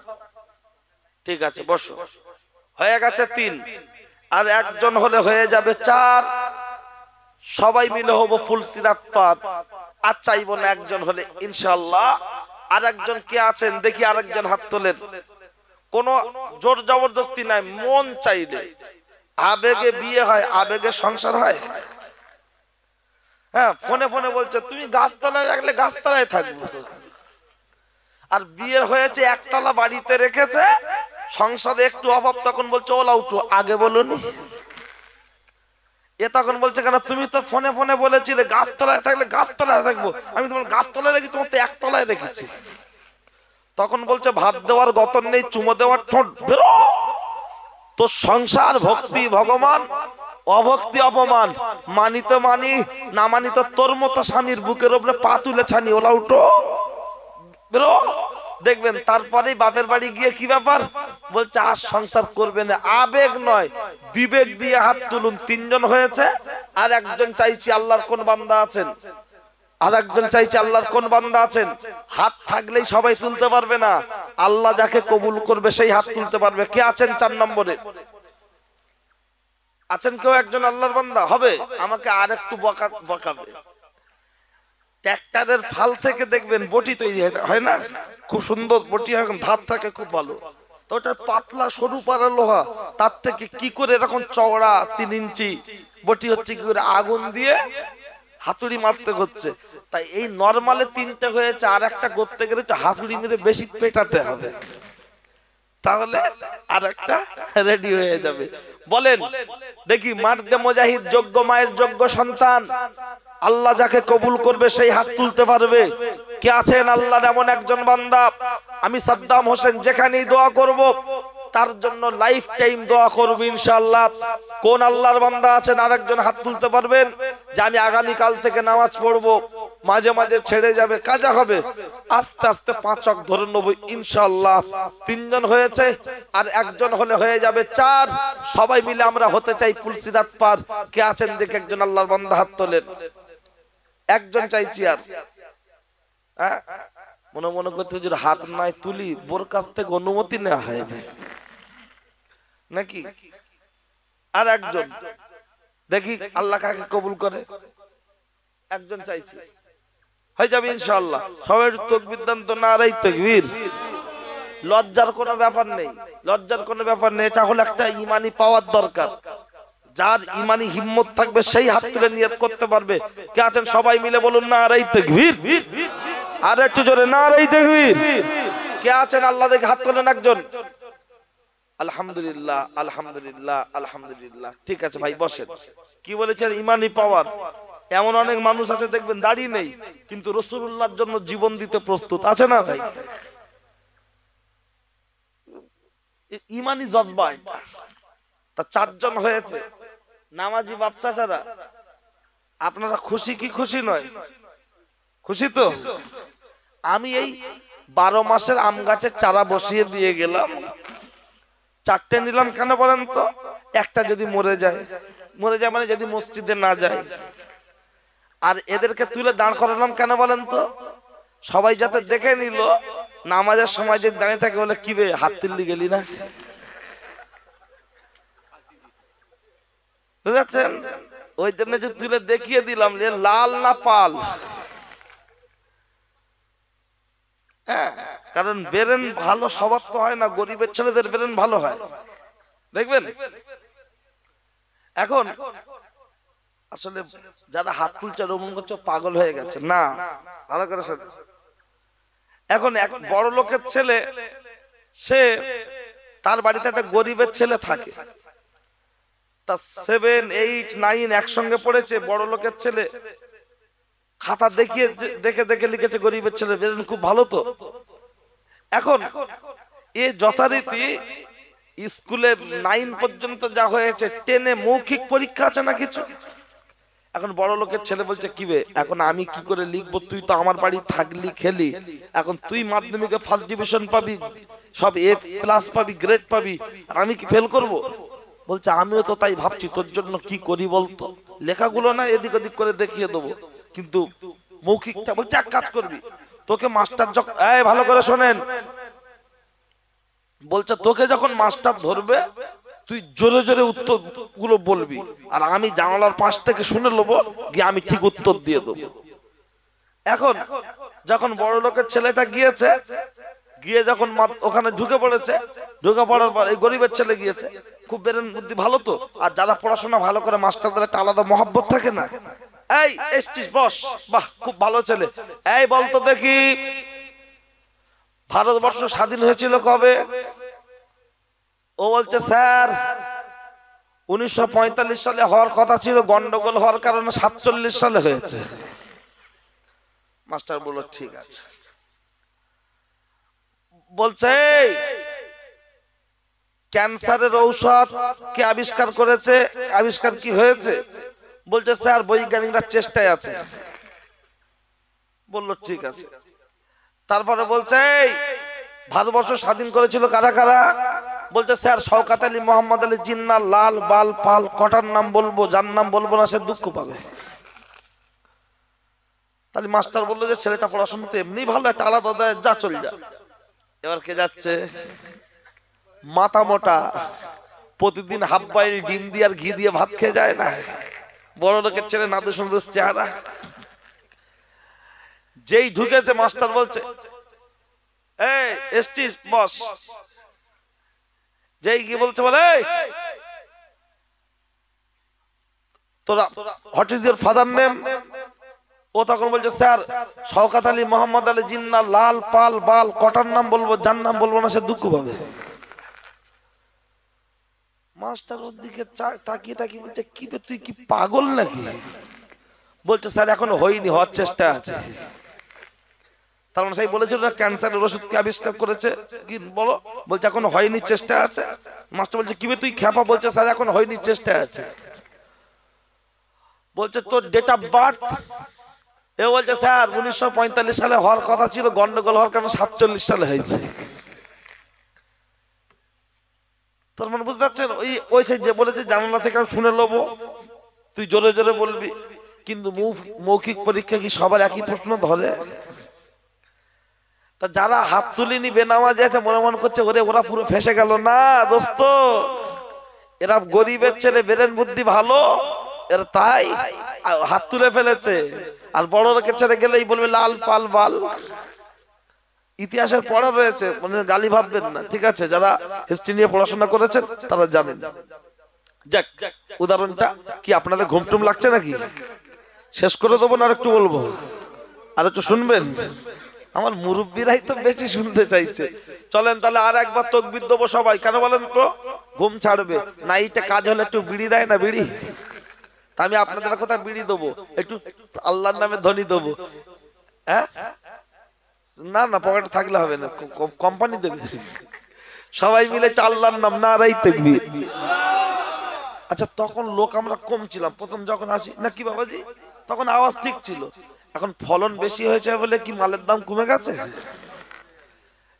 ঠিক আছে, বসো। হয়ে গেছে 3, আর একজন হলে হয়ে যাবে 4। সবাই মিলে হবো ফুল সিরাত পার। আর চাইবো না একজন হলে ইনশাআল্লাহ। আর একজন কে আছেন দেখি? আরেকজন হাত তোলেন। কোন জোর জবরদস্তি নাই, মন চাইলে। আবেগে বিয়ে হয়, আবেগে সংসার হয়। হ্যাঁ, ফোনে ফোনে বলছে তুমি গাছতলায় রাখলে গাছতলায় থাকবো, আর বিয়ে হয়েছে একতলা বাড়িতে রেখেছে, সংসারে একটু অভাব, তখন বলছে ওলা উঠো, আগে বলুনি। এ তখন বলছে কেন, তুমি তো ফোনে ফোনে বলেছিলে গাছতলায় থাকলে গাছতলায় থাকবো, আমি তোমার গাছতলায় রেখে তোমার তো একতলায় রেখেছি। তখন বলছে ভাত দেওয়ার গতন নেই, চুমো দেওয়ার ঠোঁট, বেরো। তো সংসার ভক্তি ভগবান, অভক্তি অপমান, মানি তো মানি, না মানি তো তোর মতো স্বামীর বুকের উপরে পা তুলে ছানি, ওলা উঠো, বেরো। দেখবেন তারপরেই বাপের বাড়ি গিয়ে কি ব্যাপার বলছে, আর সংসার করবে না। আবেগ নয়, বিবেক দিয়ে হাত তুলুন। 3 জন হয়েছে, আর একজন চাইছি আল্লাহর কোন বান্দা আছেন, আর একজন চাইছে আল্লাহর কোন বান্দা আছেন। হাত থাকলেই সবাই তুলতে পারবে না, আল্লাহ যাকে কবুল করবে সেই হাত তুলতে পারবে। কে আছেন 4 নম্বরে? আছেন কেউ একজন আল্লাহর বান্দা? হবে, আমাকে আর একটু বকাবে। ট্রাক্টরের ফাল থেকে দেখবেন বটি তৈরি হয় না, খুব সুন্দর বটি হয়, ধার থাকে খুব ভালো। তো ওটা পাতলা সরু পাড়া লোহা, তার থেকে কি করে এরকম চওড়া 3 ইঞ্চি বটি হচ্ছে, কি করে আগুন দিয়ে হাতুড়ি মারতে হচ্ছে। তাই এই নরমালে 3টে হয়েছে, আর একটা করতে গেলে একটু হাতুড়ি মেরে বেশি পেটাতে হবে, তাহলে আর একটা রেডি হয়ে যাবে। বলেন দেখি, মার্দে মুজাহিদ, যোগ্য মায়ের যোগ্য সন্তান, আল্লাহ যাকে কবুল করবে সেই হাত তুলতে পারবে। কে আছেন আল্লাহর এমন একজন বান্দা? আমি সাদ্দাম হোসেন যেখানেই দোয়া করব তার জন্য লাইফ টাইম দোয়া করব ইনশাআল্লাহ। কোন আল্লাহর বান্দা আছেন আরেকজন হাত তুলতে পারবেন যে আমি আগামী কাল থেকে নামাজ পড়বো, মাঝে মাঝে ছেড়ে যাবে, কাজা হবে, আস্তে আস্তে 5 ওয়াক্ত ধরে নেব ইনশাআল্লাহ। 3 জন হয়েছে, আর একজন হলে হয়ে যাবে 4। সবাই মিলে আমরা হতে চাই ফুলসিরাত পার। কে আছেন দেখে একজন আল্লাহর বান্দা হাত তোলেন। একজন চাইছি, আর হ্যাঁ, মনে মনে করতে যদি হাত নাই তুলি, বোর কাছ থেকে অনুমতি নেওয়া হয় নাকি? আর একজন দেখি আল্লাহ কাকে কবুল করে। একজন চাইছি, হয়ে যাবে ইনশাআল্লাহ। সবাই তাকবীর দেন তো, নারায়ে তাকবীর। লজ্জার কোনো ব্যাপার নেই, লজ্জার কোনো ব্যাপার নেই। এটা হলো একটা ঈমানি পাওয়ার দরকার। যার ঈমানি হিম্মত থাকবে সেই হাত তুলে নিয়ত করতে পারবে। কে আছেন সবাই মিলে বলুন নারায়ে তাকবীর। আর একটু জোরে নারায়ে তাকবীর। কে আছেন আল্লাহ দেখে হাত তোলেন একজন। আলহামদুলিল্লাহ, আলহামদুলিল্লাহ, আলহামদুলিল্লাহ। ঠিক আছে ভাই, বসেন। কি বলেছেন? ঈমানি পাওয়ার। এমন অনেক মানুষ আছে দেখবেন দাড়ি নেই, কিন্তু রাসূলুল্লাহর জন্য জীবন দিতে প্রস্তুত, আছে না ভাই? ঈমানি জজবা এটা। তা 4 জন হয়েছে নামাজি বাচ্চা ছাড়া। আপনারা খুশি কি খুশি নয়? খুশি তো? আমি এই 12 মাসের আম গাছের চারা বসিয়ে দিয়ে গেলাম, 4টে নিলাম। কেন বলেন তো? একটা যদি মরে যায়, মরে যায় মানে যদি মসজিদে না যায়। আর এদেরকে তুলে দাঁড় করালাম কেন বলেন তো? সবাই যাতে দেখে নিল নামাজের সময় যে দাঁড়িয়ে থাকে, বলে কি বে হাত তুললি গেলি না, বুঝাচ্ছেন? ওই জন্য যে তুলে দেখিয়ে দিলাম যে লাল না পাল। হ্যাঁ, কারণ ব্রেন ভালো সবার তো হয় না, গরিবের ছেলেদের ব্রেন ভালো হয়, দেখবেন। এখন আসলে যারা হাত তুলছে রোমন করছে পাগল হয়ে গেছে না, ভালো করে শোনো। এখন এক বড় লোকের ছেলে, সে তার বাড়িতে একটা গরিবের ছেলে থাকে, তা 7, 8, 9 একসঙ্গে পড়েছে। বড় লোকের ছেলে খাতা দেখিয়ে দেখে দেখে লিখেছে গরিবের ছেলে, ব্রেন খুব ভালো তো। এখন এ যথারীতি স্কুলে 9 পর্যন্ত যা হয়েছে, 10-এ মৌখিক পরীক্ষা আছে না কিছু। এখন বড় লোকের ছেলে বলছে কি বে, এখন আমি কি করে লিখবো, তুই তো আমার বাড়ি থাকলি খেলি, এখন তুই মাধ্যমিকে ফার্স্ট ডিভিশন পাবি, সব A+ পাবি, গ্রেড পাবি, আর আমি কি ফেল করব? বলছে আমিও তো তাই ভাবছি, তোর জন্য কি করি বলতো, লেখাগুলো না এদিক ওদিক করে দেখিয়ে দেবো, কিন্তু মৌখিকটা। বলছে এক কাজ করবি, তোকে মাস্টার যখন, এই ভালো করে শোনেন, বলছে তোকে যখন মাস্টার ধরবে তুই জোরে জোরে উত্তর গুলো বলবি, আর আমি জানালার পাশ থেকে শুনে নেবো, গিয়ে আমি ঠিক উত্তর দিয়ে দেবো। এখন যখন বড় লোকের ছেলেটা গিয়েছে, গিয়ে যখন ওখানে ঢুকে পড়েছে, ঢুকে পড়ার পর এই গরিবের ছেলে গিয়েছে, খুব ব্রেন বুদ্ধি ভালো তো, আর যারা পড়াশোনা ভালো করে মাস্টারদের একটা আলাদা মহব্বত থাকে না। এই এসটিস বস, বাহ খুব ভালো ছেলে, এই বলতো দেখি ভারতবর্ষ স্বাধীন হয়েছিল কবে? ও বলছে স্যার 1945 সালে হওয়ার কথা ছিল, গন্ডগোল হওয়ার কারণে 47 সালে হয়েছে। মাস্টার বলল ঠিক আছে। বলছে ক্যান্সারের ঔষধ কে আবিষ্কার করেছে, আবিষ্কার কি হয়েছে? বলছে স্যার বৈজ্ঞানিকরা চেষ্টায় আছে। বলল ঠিক আছে। তারপরে বলছে ভারতবর্ষ স্বাধীন করেছিল কারা কারা? বলছে স্যার শওকত আলী, মোহাম্মদ আলী জিন্নাহ, লাল, বাল, পাল, কটার নাম বলবো, যার নাম বলবো না সে দুঃখ পাবে। তাহলে মাস্টার বললো যে ছেলেটা পড়াশোনাতে এমনি ভালো, একটা আলাদা দেয়, যা চল যা। এবার কে যাচ্ছে? মাথা মোটা, প্রতিদিন হাফ বয়েল ডিম দিয়ে আর ঘি দিয়ে ভাত খেয়ে যায় না, বড় লোকের ছেলে, নাদুস নাদুস চেহারা। যেই ঢুকেছে মাস্টার বলছে এই এসটিস বস, যেই কি বলছে বলে তোরা what is your father name? ও তখন বলছে স্যার শওকত আলী, মোহাম্মদ আলী জিন্নাহ, লাল, পাল, বাল, কটার নাম বলবো, যার নাম বলবো না সে দুঃখ পাবে। মাস্টার ওর দিকে তাকিয়ে তাকিয়ে বলছে কি বে তুই কি পাগল নাকি? বলছে স্যার এখনো হয়নি, হওয়ার চেষ্টা আছে। তার মানে সেই বলেছিল না ক্যান্সারের ওষুধকে আবিষ্কার করেছে, কি বলো? বলছে এখনো হয়নি, চেষ্টা আছে। মাস্টার বলছে কি বে তুই খ্যাপা? বলছে স্যার এখন হয়নি, চেষ্টা আছে। বলছে তোর ডেট অফ বার্থ? এ বলছে স্যার 1945 সালে হওয়ার কথা ছিল, গন্ডগোল হওয়ার কারণে 47 সালে হয়েছে। তার মানে বুঝতে পারছেন, ওই যে বলেছে জানালা থেকে শুনে নেবো, তুই জোরে জোরে বলবি, কিন্তু মৌখিক পরীক্ষা কি সবার একই প্রশ্ন ধরে? তা যারা হাত তুলিনি বেনামাজি আছে মনে মনে করছে ওরে ওরা পুরো ফেসে গেল না দোস্ত, এরা গরিবের ছেলে, ব্রেন বুদ্ধি ভালো, এর তাই হাত তুলে ফেলেছে। আর বড় লোকের ছেলে গেলেই বলবে লাল, পাল, বাল। ইতিহাসের পড়া রয়েছে, মানে গালি ভাববেন না, ঠিক আছে? যারা হিস্ট্রি নিয়ে পড়াশোনা করেছেন তারা জানেন। যাক, উদাহরণটা কি আপনাদের ঘুমটুম লাগছে নাকি? শেষ করে দেবো না আর একটু বলবো? আর একটু শুনবেন? আমার মুরব্বীরাই তো বেশি শুনতে চাইছে। চলেন তাহলে আর একবার তাকবীর দেবো সবাই। কেন বলেন তো? ঘুম ছাড়বে। নাইটে কাজ হলে একটু বিড়ি দেয় না, বিড়ি? আমি আপনাদের কথা বিড়ি দেবো, একটু আল্লাহর নামে ধ্বনি দেবো। হ্যাঁ না না, পকেটে থাকলে হবে না, কোম্পানি দেবে। সবাই মিলে একটু আল্লাহর নাম, নারাই তাকবীর। আচ্ছা তখন লোক আমরা কম ছিলাম প্রথম যখন আসি না কি বাবাজি, তখন আওয়াজ ঠিক ছিল। এখন ফলন বেশি হয়েছে বলে কি মালের দাম কমে গেছে?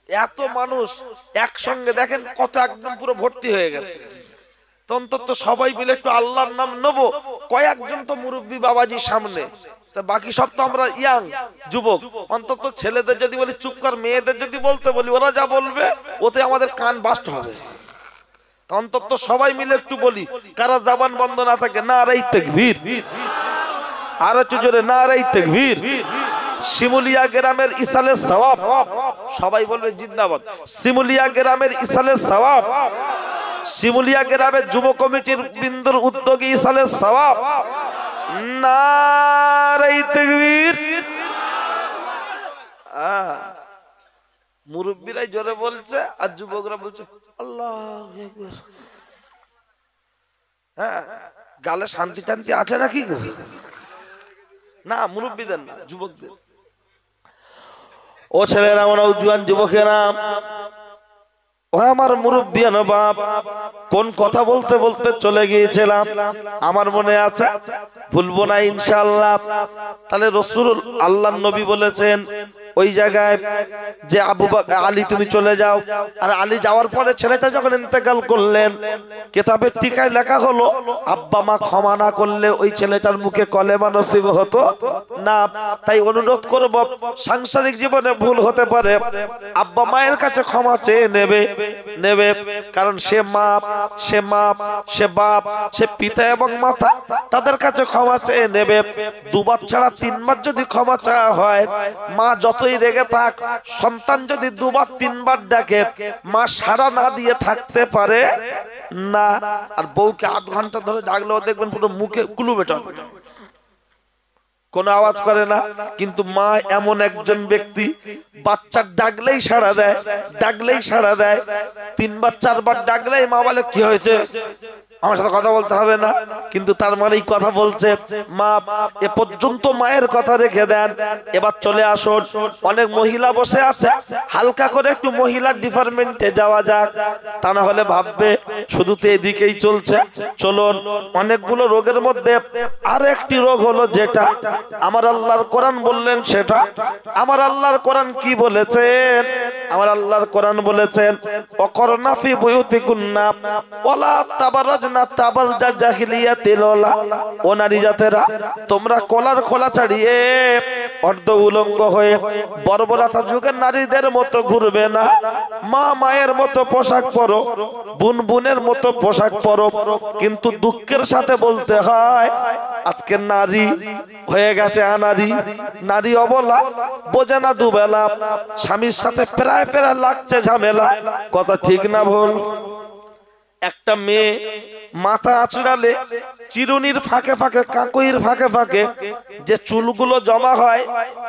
এত মানুষ একসঙ্গে দেখেন কত, একদম পুরো ভর্তি হয়ে গেছে। অন্তত সবাই মিলে একটু আল্লাহর নাম নেবো। কয়েকজন তো মুরব্বী বাবাজি সামনে, তা বাকি সব তো আমরা ইয়াং যুবক। অন্তত ছেলেদের যদি বলি চুপ কর, মেয়েদের যদি বলতে বলি, ওরা যা বলবে ওতে আমাদের কান বাস্ট হবে। অন্তত সবাই মিলে একটু বলি, কারা জবান বন্ধ না থাকে নারায়ে তাকবীর, আর একটু জোরে নারায়ে তাকবীর। শিমুলিয়া গ্রামের ইসালের সওয়াব, সবাই বলবে জিন্দাবাদ। শিমুলিয়া গ্রামের ইসালের সওয়াব, শিমুলিয়া গ্রামের যুব কমিটির বিন্দুর উদ্যোগে ইসালের সওয়াব। নারায়ে তাকবীর। মুরব্বীরাই জোরে বলছে আর যুবকরা বলছে আল্লাহু আকবার। হ্যাঁ, গালে শান্তি টান্তি আছে নাকি গো? না, মুরব্বীদের না, যুবকদের। ও ছেলেরা, আমার জওয়ান যুবকেরা, ও আমার মুরব্বিয়ান বাপ, কোন কথা বলতে বলতে চলে গিয়েছিলাম আমার মনে আছে, ভুলবো না ইনশাআল্লাহ। তাহলে রাসূল আল্লাহর নবী বলেছেন ওই জায়গায় যে আবু বকর আলী তুমি চলে যাও। আর আলী যাওয়ার পরে ছেলেটা যখন ইন্তেকাল করলেন, কিতাবের টিকায় লেখা হলো আব্বা মা ক্ষমা না করলে ওই ছেলেটার মুখে কলেমা নসিব হতো না। তাই অনুরোধ করব, সাংসারিক জীবনে ভুল হতে পারে, আব্বা মায়ের কাছে ক্ষমা চেয়ে নেবে, কারণ সে মা, সে বাপ, সে পিতা এবং মাতা, তাদের কাছে ক্ষমা চেয়ে নেবে। দুবার ছাড়া তিনবার যদি ক্ষমা চাওয়া হয়, মা যতই রেগে থাক, সন্তান যদি দুবার তিনবার ডাকে, মা সাড়া না দিয়ে থাকতে পারে না। আর বউকে আধ ঘন্টা ধরে ডাকলেও দেখবেন পুরো মুখে কুলু বেটা, কোনো আওয়াজ করে না। কিন্তু মা এমন একজন ব্যক্তি, বাচ্চার ডাকলেই সাড়া দেয়, ডাকলেই সাড়া দেয়। তিনবার চারবার ডাকলেই মা বলে কি হয়েছে, আমার সাথে কথা বলতে হবে না। কিন্তু তার মানেই কথা বলছে মা। এ পর্যন্ত মায়ের কথা রেখে দেন। এবার চলে আসুন, অনেক মহিলা বসে আছে, হালকা করে একটু মহিলার ডিপার্টমেন্টে যাওয়া যাক, তা না হলে ভাববে শুধু তো এদিকেই চলছে। চলুন, অনেকগুলো রোগের মধ্যে আর একটি রোগ হলো যেটা আমার আল্লাহর কোরআন বললেন সেটা। আমার আল্লাহর কোরআন কি বলেছেন? আমার আল্লাহর কোরআন বলেছেন ওয়াকরনা ফি বুয়ুতিকুন্না ওয়ালা তাবারাজনা তাবারজা জাহিলিয়াতিল ওলা। ও নারী জাতেরা, তোমরা কলার খোলা ছাড়িয়ে অর্ধ উলঙ্গ হয়ে বর্বরতা যুগের নারীদের মতো ঘুরবে না। মা মায়ের মতো পোশাক পরো, বোন বোনের মতো পোশাক পরো। কিন্তু দুঃখের সাথে বলতে হয় আজকে নারী হয়ে গেছে আনারি, নারী অবলা, বোঝে না দুবেলা, স্বামীর সাথে প্রায় প্রায় লাগছে ঝামেলা। কথা ঠিক না ভুল? একটা মেয়ে মাথা আঁচড়ালে চিরুনির ফাঁকে ফাঁকে, কাকুইর ফাঁকে ফাঁকে যে চুলগুলো জমা হয়,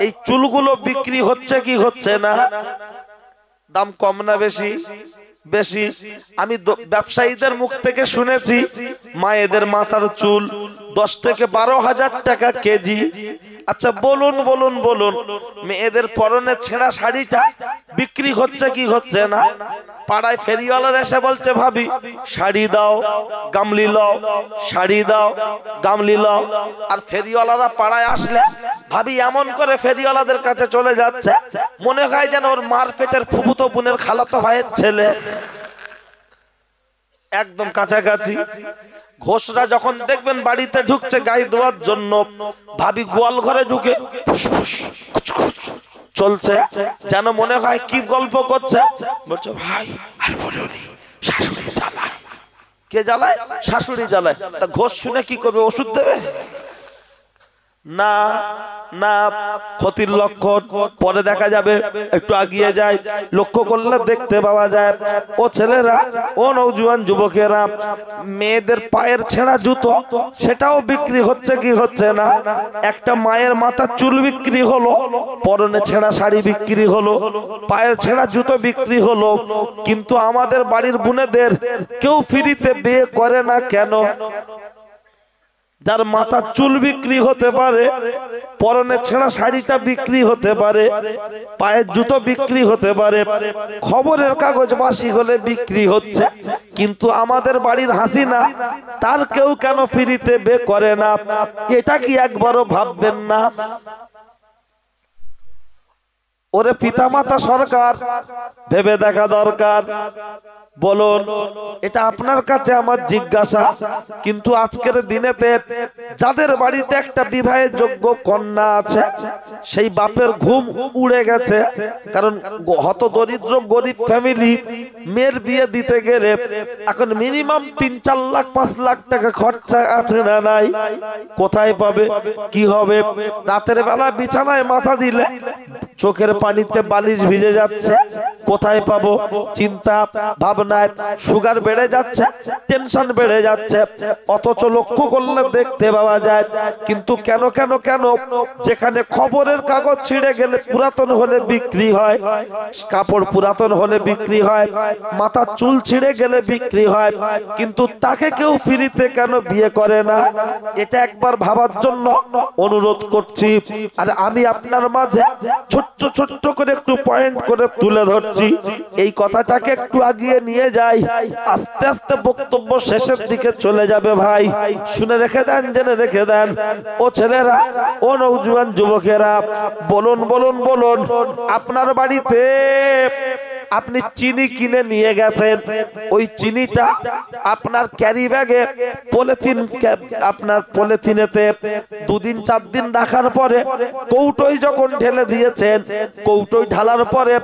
এই চুলগুলো বিক্রি হচ্ছে কি হচ্ছে না? দাম কম না বেশি? বেশি। আমি ব্যবসায়ীদের মুখ থেকে শুনেছি মায়েদের মাথার চুল 10 থেকে 12,000 টাকা কেজি। আচ্ছা বলুন বলুন বলুন, মেয়েদের পরনে ছেঁড়া শাড়িটা বিক্রি হচ্ছে কি হচ্ছে না? পাড়ায় ফেরিওয়ালারা এসে বলছে ভাবি শাড়ি দাও, গামলি লও, শাড়ি দাও, গামলি লও। আর ফেরিওয়ালারা পাড়ায় আসলে ভাবি এমন করে ফেরিওয়ালাদের কাছে চলে যাচ্ছে, মনে হয় যেন ওর মার পেটের ফুফুতো বোনের খালাতো ভাইয়ের ছেলে, একদম কাছাকাছি। ঘোষরা যখন দেখবেন বাড়িতে ঢুকছে গায়ে দেওয়ার জন্য, ভাবি গোয়াল ঘরে ঢুকে চলছে, যেন মনে হয় কি গল্প করছে। বলছে ভাই আর বলুনি, শাশুড়ি জ্বালায়। কে জ্বালায়? শাশুড়ি জ্বালায়। তা ঘোষ শুনে কি করবে? ওষুধ দেবে না? না, ক্ষতির লক্ষণ পরে দেখা যাবে। একটু আগিয়ে যায়, লক্ষ্য করলে দেখতে পাওয়া যায় ও ছেলেরা, ও নওজোয়ান যুবকেরা, মেয়েদের পায়ের ছেঁড়া জুতো সেটাও বিক্রি হচ্ছে কি হচ্ছে না? একটা মায়ের মাথার চুল বিক্রি হলো, পরনে ছেঁড়া শাড়ি বিক্রি হলো, পায়ের ছেঁড়া জুতো বিক্রি হলো। কিন্তু আমাদের বাড়ির বোনেদের কেউ ফ্রিতে বিয়ে করে না কেন? যার মাথার চুল বিক্রি হতে পারে, পরনে ছেঁড়া শাড়িটা বিক্রি হতে পারে, পায়ের জুতো বিক্রি হতে পারে, খবরের কাগজ বাসি হলে বিক্রি হচ্ছে, কিন্তু আমাদের বাড়ির হাসিনা তার কেউ কেন ফ্রিতে বিয়ে করে না? এটা কি একবারও ভাববেন না? ওরে পিতামাতা সরকার, ভেবে দেখা দরকার। বলুন, এটা আপনার কাছে আমার জিজ্ঞাসা। কিন্তু আজকের দিনেতে যাদের বাড়িতে একটা বিবাহের যোগ্য কন্যা আছে, সেই বাপের ঘুম উড়ে গেছে। কারণ হত দরিদ্র গরিব ফ্যামিলি, মেয়ের বিয়ে দিতে গেলে এখন মিনিমাম 3-4 লাখ 5 লাখ টাকা খরচা আছে না নাই? কোথায় পাবে? কি হবে? রাতের বেলা বিছানায় মাথা দিলে চোখের পানিতে বালিশ ভিজে যাচ্ছে, কোথায় পাবো? চিন্তা ভাবনায় সুগার বেড়ে যাচ্ছে, টেনশন বেড়ে যাচ্ছে। অথচ লক্ষ্য করলে দেখতে পাওয়া যায়, কিন্তু কেন কেন কেন যেখানে খবরের কাগজ ছিঁড়ে গেলে পুরাতন হলে বিক্রি হয়, কাপড় পুরাতন হলে বিক্রি হয়, মাথার চুল ছিঁড়ে গেলে বিক্রি হয়, কিন্তু তাকে কেউ ফ্রিতে কেন বিয়ে করে না? এটা একবার ভাবার জন্য অনুরোধ করছি। আর আমি আপনার মাঝে ছোট্ট ছোট্ট করে একটু পয়েন্ট করে তুলে ধরছি, এই কথাটাকে একটু আগিয়ে নিয়ে যাই, আস্তে আস্তে বক্তব্য শেষের দিকে চলে যাবে। ভাই শুনে রেখে দেন, জেনে রেখে দেন। ও ছেলেরা, ও নওজোয়ান যুবকেরা, বলুন বলুন বলুন, আপনার বাড়িতে আপনি চিনি কিনে নিয়ে গেছেন, ওই চিনিটা আপনার ক্যারি ব্যাগে পলিথিন, আপনার পলিথিনেতে 2 দিন 4 দিন রাখার পরে কৌটোয় যখন ঢেলে দিয়েছেন, কৌটোয় ঢালার পরে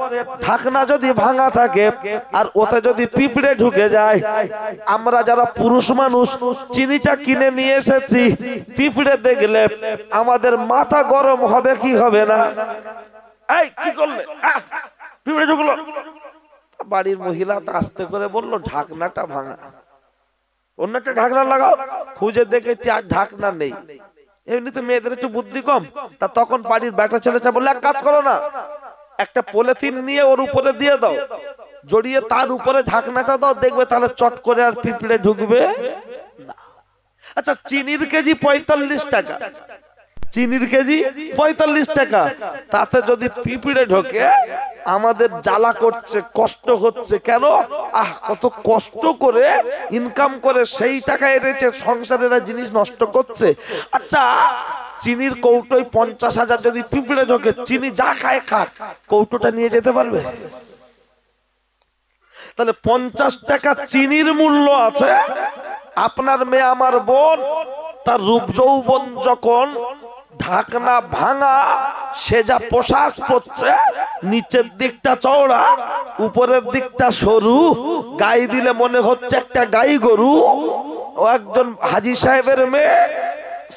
ঢাকনা যদি ভাঙা থাকে আর ওতে যদি পিঁপড়ে ঢুকে যায়, আমরা যারা পুরুষ মানুষ চিনিটা কিনে নিয়ে এসেছি, পিঁপড়ে দেখলে আমাদের মাথা গরম হবে কি হবে না? এই কি করলে? পিঁপড়ে ঢুকলো। বাড়ির মহিলা আস্তে করে বললো, ঢাকনাটা ভাঙা, অন্য একটা ঢাকনা লাগাও। খুঁজে দেখেছি আর ঢাকনা নেই। এমনিতে মেয়েদের একটু বুদ্ধি কম, তা তখন বাড়ির বেটা ছেলেটা বললো, এক কাজ করো না, একটা পলিথিন নিয়ে ওর উপরে দিয়ে দাও, জড়িয়ে তার উপরে ঢাকনাটা দাও, দেখবে তাহলে চট করে আর পিঁপড়ে ঢুকবে না। আচ্ছা, চিনির কেজি 45 টাকা, চিনির কেজি 45 টাকা, তাতে যদি পিঁপড়ে ঢোকে আমাদের জ্বালা করছে, কষ্ট হচ্ছে। কেন? কত কষ্ট করে ইনকাম করে সেই টাকা এনেছে, সংসারের জিনিস নষ্ট করছে। আচ্ছা, চিনির কৌটোয় 50,000 যদি পিঁপড়ে ঢোকে, চিনি যা খায় খাক, কৌটোটা নিয়ে যেতে পারবে? তাহলে 50 টাকা চিনির মূল্য আছে। আপনার মেয়ে, আমার বোন, তার রূপ যৌবন যখন ঢাকনা ভাঙা, সে যা পোশাক পরছে, নিচের দিকটা চওড়া, উপরের দিকটা সরু, গায়ে দিলে মনে হচ্ছে একটা গাই গরু। ও একজন হাজী সাহেবের মেয়ে,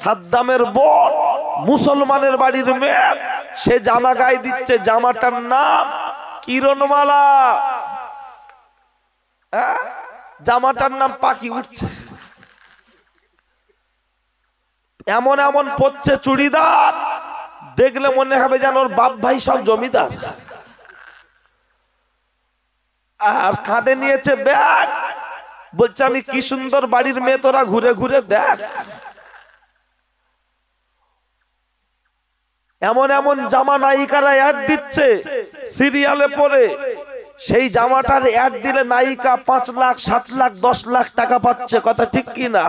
সাদ্দামের বোন, মুসলমানের বাড়ির মেয়ে, সে জামা গায়ে দিচ্ছে, জামাটার নাম কিরণমালা। জামাটার নাম পাখি উঠছে। এমন এমন পড়ছে চুড়িদার, দেখলে মনে হবে যেন ওর বাপ ভাই সব জমিদার। আর কাঁধে নিয়েছে ব্যাগ, বলছে আমি কি সুন্দর বাড়ির মেয়ে, তোরা ঘুরে ঘুরে দেখ। এমন এমন জামা নায়িকারা অ্যাড দিচ্ছে সিরিয়ালে পড়ে, সেই জামাটার অ্যাড দিলে নায়িকা 5 লাখ 7 লাখ 10 লাখ টাকা পাচ্ছে। কথা ঠিক কি না?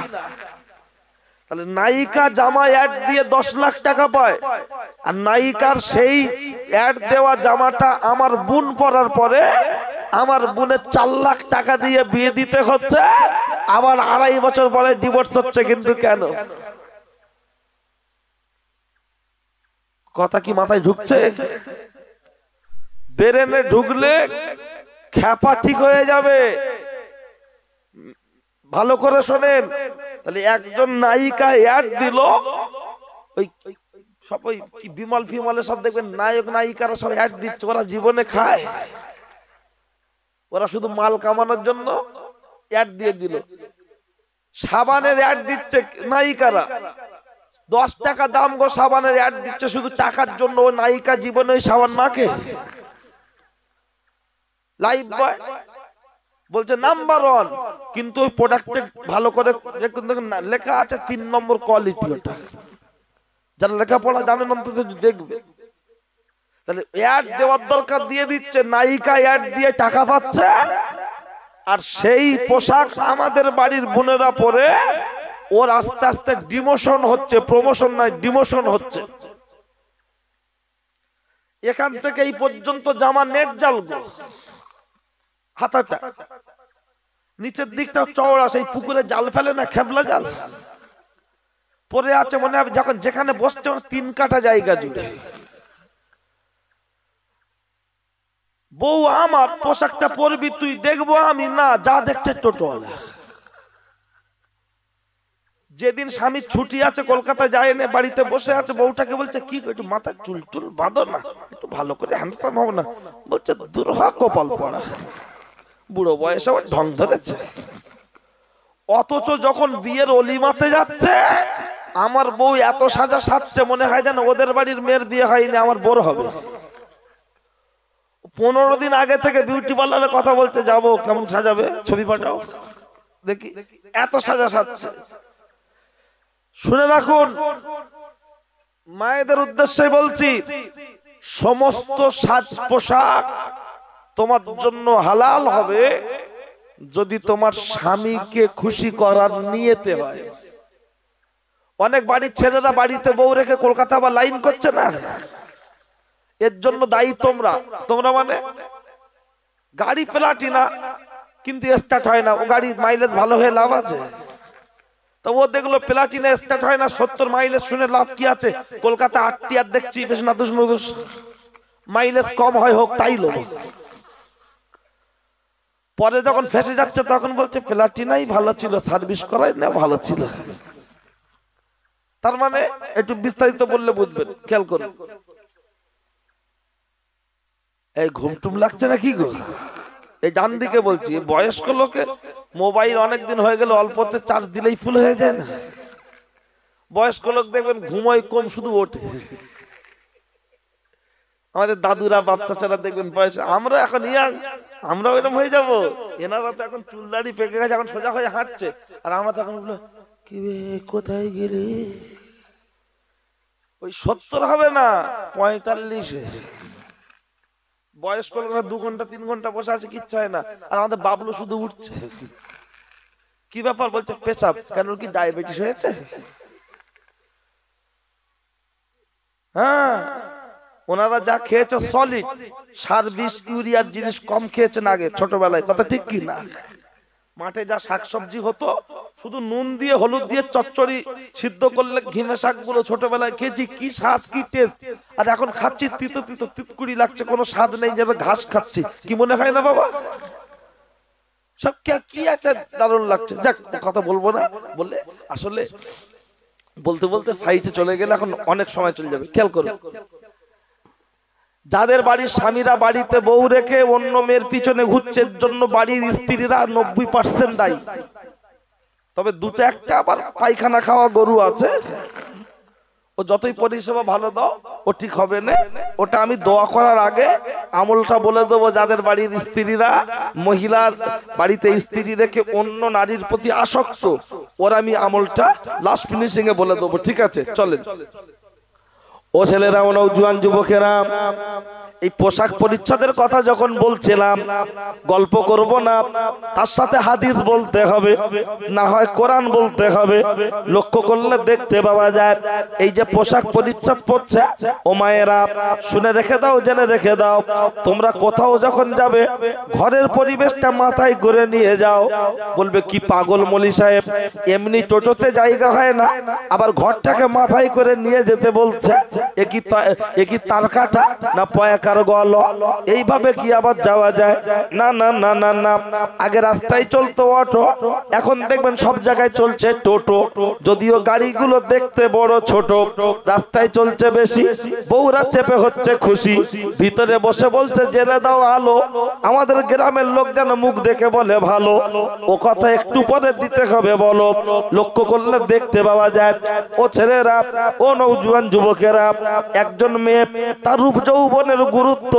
তাহলে নায়িকা জামা অ্যাড দিয়ে 10 লাখ টাকা পায়, আর নায়িকার সেই অ্যাড দেওয়া জামাটা আমার বোন পরার পরে আমার বোনের 4 লাখ টাকা দিয়ে বিয়ে দিতে হচ্ছে, আবার 2.5 বছর পরে ডিভোর্স হচ্ছে। কিন্তু কেন? কথা কি মাথায় ঢুকছে? ব্রেনে ঢুকলে খ্যাপা ঠিক হয়ে যাবে। ভালো করে শোনেন। তাহলে একজন নায়িকা অ্যাড দিল, ওই সব ওই বিমল ফিমলে সব দেখবেন নায়ক নায়িকারা সব অ্যাড দিচ্ছে। ওরা জীবনে খায়, ওরা শুধু মাল কামানোর জন্য অ্যাড দিয়ে দিল। সাবানের অ্যাড দিচ্ছে নায়িকারা, 10 টাকা দাম গো সাবানের অ্যাড দিচ্ছে শুধু টাকার জন্য। ও নায়িকা জীবনে ওই সাবান মাখে? লাইফ বয় বলছে নাম্বার 1, কিন্তু ওই প্রোডাক্টে ভালো করে লেখা আছে 3 নম্বর কোয়ালিটি। ওটা যারা লেখাপড়া জানেন অন্তত দেখবে। তাহলে অ্যাড দেওয়ার দরকার দিয়ে দিচ্ছে, নায়িকা অ্যাড দিয়ে টাকা পাচ্ছে, আর সেই পোশাক আমাদের বাড়ির বোনেরা পরে ওর আস্তে আস্তে ডিমোশন হচ্ছে, প্রমোশন নয় ডিমোশন হচ্ছে। এখান থেকে এই পর্যন্ত জামা নেট জাল গো, হাতাটা নিচের দিকটা চওড়া, সেই পুকুরে জাল ফেলে না, খেবলা জাল পরে আছে মনে হবে, যখন যেখানে বসছে 3 কাঠা জায়গা জুড়ে। বউ আমার পোশাকটা পরবি তুই, দেখবো আমি না, যা দেখছে টোটোওয়ালা। যেদিন স্বামী ছুটি আছে, কলকাতা যায় না, বাড়িতে বসে আছে, বউটাকে বলছে কি একটু মাথা চুল টুল বাঁধো না, একটু ভালো করে হ্যান্ডসাম হও না। বলছে দুর্হা কপাল পড়া, বুড়ো বয়সে আবার ঢং ধরেছে। অথচ যখন বিয়ের অলিমাতে যাচ্ছে, আমার বউ এত সাজা সাজছে, মনে হয় যেন ওদের বাড়ির মেয়ের বিয়ে হয়নি, আমার বড় হবে। 15 দিন আগে থেকে বিউটি পার্লারে কথা বলতে যাবো, কেমন সাজাবে, ছবি পাঠাও দেখি, এত সাজা সাজছে। শুনে রাখুন, মায়েদের উদ্দেশ্যে বলছি, সমস্ত সাজ পোশাক তোমার জন্য হালাল হবে যদি তোমার স্বামীকে খুশি করার নিয়তে হয়। অনেক বাড়ির ছেলেরা বাড়িতে বউ রেখে কলকাতা বা লাইন করছে না, এর জন্য দায়ী তোমরা। তোমরা মানে গাড়ি প্লাটিনা কিন্তু স্টার্ট হয় না, ও গাড়ি মাইলেজ ভালো হয়ে লাভ আছে? তো ও দেখলো প্লাটিনা স্টার্ট হয় না, 70 মাইলেজ শুনে লাভ কি আছে? কলকাতা 8টি আর দেখছি বেশ না দুষ মাইলেজ কম হয়, হোক তাই লোক। পরে যখন ফেসে যাচ্ছে তখন বলছে প্লাটিনাই ভালো ছিল, সার্ভিস করাই না ভালো ছিল। তার মানে একটু বিস্তারিত বললে বুঝবেন, খেয়াল করুন। এই ঘুমটুম লাগছে না কি গো? এই ডান দিকে বলছি, বয়স্ক লোকে মোবাইল অনেকদিন হয়ে গেল, অল্পতে চার্জ দিলেই ফুল হয়ে যায় না? বয়স্ক লোক দেখবেন ঘুমোয় কম, শুধু ওঠে। আমাদের দাদুরা বাচ্চারা দেখবেন বয়স, আমরা এখন ইয়াং, আমরা ওইরকম হয়ে যাবো। এনারা তো এখন চুল দাড়ি পেকে গেছে, এখন সোজা হয়ে হাঁটছে, আর আমরা তখন বললো কি রে কোথায় গেলে? ওই 70 হবে না, 45-এ। বয়স্ক লোকরা 2 ঘন্টা 3 ঘন্টা বসে আছে, কিচ্ছু হয় না, আর আমাদের বাবলু শুধু উঠছে। কি ব্যাপার? বলছে পেশাব। কেন, কি ডায়াবেটিস হয়েছে? হ্যাঁ, ওনারা যা খেয়েছে সলিড, সার বিষ ইউরিয়ার জিনিস কম খেয়েছেন আগে ছোটবেলায়, কথা ঠিক কি না? মাঠে যা শাকসবজি হতো, শুধু নুন দিয়ে হলুদ দিয়ে চচ্চড়ি সিদ্ধ করলে ঘিমে শাকগুলো ছোটবেলায় খেয়েছি, কি স্বাদ কি টেস্ট। আর এখন খাচ্ছি তিতো তিতো, তিতকুড়ি লাগছে, কোনো স্বাদ নেই, যেন ঘাস খাচ্ছি। কি মনে হয় না বাবা? সব কি একটা দারুণ লাগছে। যাক, কথা বলবো না, বললে আসলে বলতে বলতে সাইডে চলে গেলে এখন অনেক সময় চলে যাবে। খেয়াল করুন, যাদের বাড়ির স্বামীরা বাড়িতে বউ রেখে অন্য মেয়ের পিছনে ঘুরছে, জন্য বাড়ির স্ত্রীরা 90% দায়ী। তবে 2-1টা আবার পায়খানা খাওয়া গরু আছে, ও যতই পরিষেবা ভালো দাও ও ঠিক হবে না। ওটা আমি দোয়া করার আগে আমলটা বলে দেবো, যাদের বাড়ির স্ত্রীরা, মহিলার বাড়িতে স্ত্রী রেখে অন্য নারীর প্রতি আসক্ত, ওর আমি আমলটা লাস্ট ফিনিশিং এ বলে দেবো। ঠিক আছে, চলেন। ও ছেলেরা, ও নওজোয়ান যুবকেরা, এই পোশাক পরিচ্ছদের কথা যখন বলছিলাম, গল্প করব না, তার সাথে হাদিস বলতে হবে, না হয় কোরআন বলতে হবে। লক্ষ্য করলে দেখতে পাওয়া যায়, এই যে পোশাক পরিচ্ছদ পড়ছে, ও মায়েরা শুনে রেখে দাও, জেনে রেখে দাও, তোমরা কোথাও যখন যাবে ঘরের পরিবেশটা মাথায় করে নিয়ে যাও। বলবে কি পাগল মলি সাহেব, এমনি টোটোতে জায়গা হয় না, আবার ঘরটাকে মাথায় করে নিয়ে যেতে বলছে, এ কি তার কাটা না পয়াকার গল? এইভাবে কি আবার যাওয়া যায়? না না না না না, আগে রাস্তায় চলতো অটো, এখন দেখবেন সব জায়গায় চলছে টোটো। যদিও গাড়িগুলো দেখতে বড় ছোট, রাস্তায় চলছে বেশি, বউরা চেপে হচ্ছে খুশি, ভিতরে বসে বলছে জেলে দাও আলো, আমাদের গ্রামের লোক যেন মুখ দেখে বলে ভালো। ও কথা একটু পরে দিতে হবে বলো। লক্ষ্য করলে দেখতে পাওয়া যায়, ও ছেলেরা, ও নওজোয়ান যুবকেরা, একজন মেয়ে তার রূপ যৌবনের গুরুত্ব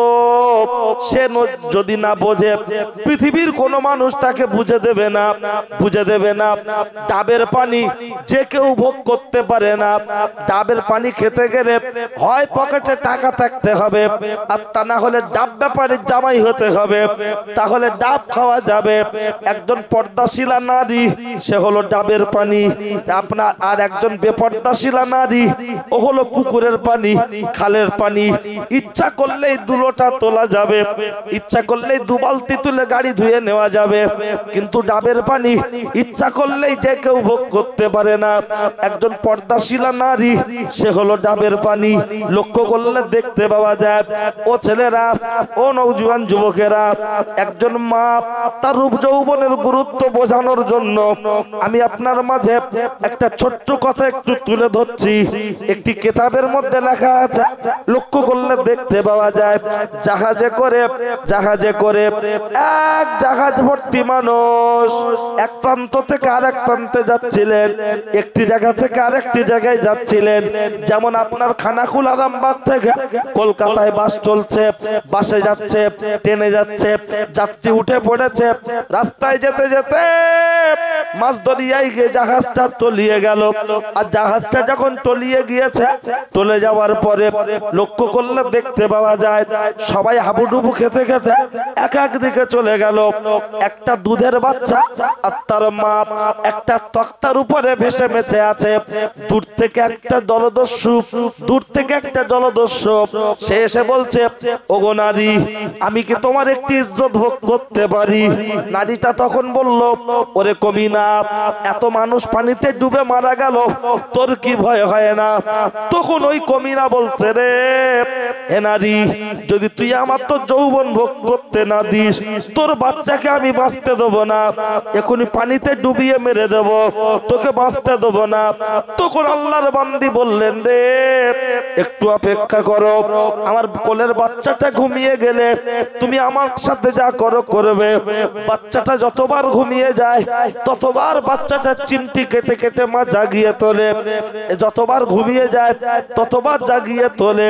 সে যদি না বোঝে, পৃথিবীর কোন মানুষ তাকে বুঝে দেবে না, বুঝে দেবে না। ডাবের পানি যে কেউ ভোগ করতে পারে না। ডাবের পানি খেতে গেলে হয় পকেটে টাকা থাকতে হবে, আর তা না হলে ডাব ব্যাপারীর জামাই হতে হবে, তাহলে ডাব খাওয়া যাবে। একজন পর্দাশীলা নারী, সে হলো ডাবের পানি আপনার, আর একজন বেপর্দাশীলা নারী, ও হলো পুকুরের পানি, খালের পানি। ইচ্ছা করলে করলেই দুলোটা তোলা যাবে, ইচ্ছা করলেই দু বালতি তুলে গাড়ি ধুয়ে নেওয়া যাবে, কিন্তু ডাবের পানি ইচ্ছা করলেই যে কেউ ভোগ করতে পারে না। একজন পর্দাশীলা নারী, সে হলো ডাবের পানি। লক্ষ্য করলে দেখতে পাওয়া যায়। ও ছেলেরা, ও নওজোয়ান যুবকেরা, একজন মা তার রূপ যৌবনের গুরুত্ব বোঝানোর জন্য আমি আপনার মাঝে একটা ছোট্ট কথা একটু তুলে ধরছি। একটি কিতাবের মধ্যে লেখা আছে, লক্ষ্য করলে দেখতে পাওয়া যায়, জাহাজে করে এক জাহাজ ভর্তি মানুষ এক প্রান্ত থেকে আরেক প্রান্তে যাচ্ছিলেন, একটি জায়গা থেকে আরেকটি জায়গায় যাচ্ছিলেন। যেমন আপনার খানাকুল আরামবাগ থেকে কলকাতায় বাস চলছে, বাসে যাচ্ছে, ট্রেনে যাচ্ছে, যাত্রী উঠে পড়েছে, রাস্তায় যেতে যেতে মাছ দরিয়ায় গিয়ে জাহাজটা তলিয়ে গেল। আর জাহাজটা যখন তলিয়ে গিয়েছে, চলে যাওয়ার পরে লক্ষ্য করলে দেখতে পাওয়া যায় সবাই হাবুডুবু খেতে খেতে এক এক দিকে চলে গেল। একটা দুধের বাচ্চা আর তার মা একটা তক্তার উপরে ভেসে বেঁচে আছে। দূর থেকে একটা জলদস্যু সে এসে বলছে, ওগো নারী, আমি কি তোমার একটি ইজ্জত ভোগ করতে পারি? নারীটা তখন বলল, ওরে কমিনা, এত মানুষ পানিতে ডুবে মারা গেল, তোর কি ভয় হয় না? তখন ওই কমিনা বলছে, রে হে নারী, যদি তুই আমার তো যৌবন ভোগ করতে না দিস, তোর বাচ্চাকে আমি বাঁচতে দেবো না, এখনই পানিতে ডুবিয়ে মেরে দেব, তোকে বাঁচতে দেবো না। তখন আল্লাহর বান্দি বললেন, রে একটু অপেক্ষা করো, আমার কোলের বাচ্চাটা ঘুমিয়ে গেলে তুমি আমার সাথে যা করো করবে। বাচ্চাটা যতবার ঘুমিয়ে যায় ততবার বাচ্চাটা চিমটি কেটে কেটে মা জাগিয়ে তোলে, যতবার ঘুমিয়ে যায় ততবার জাগিয়ে তোলে।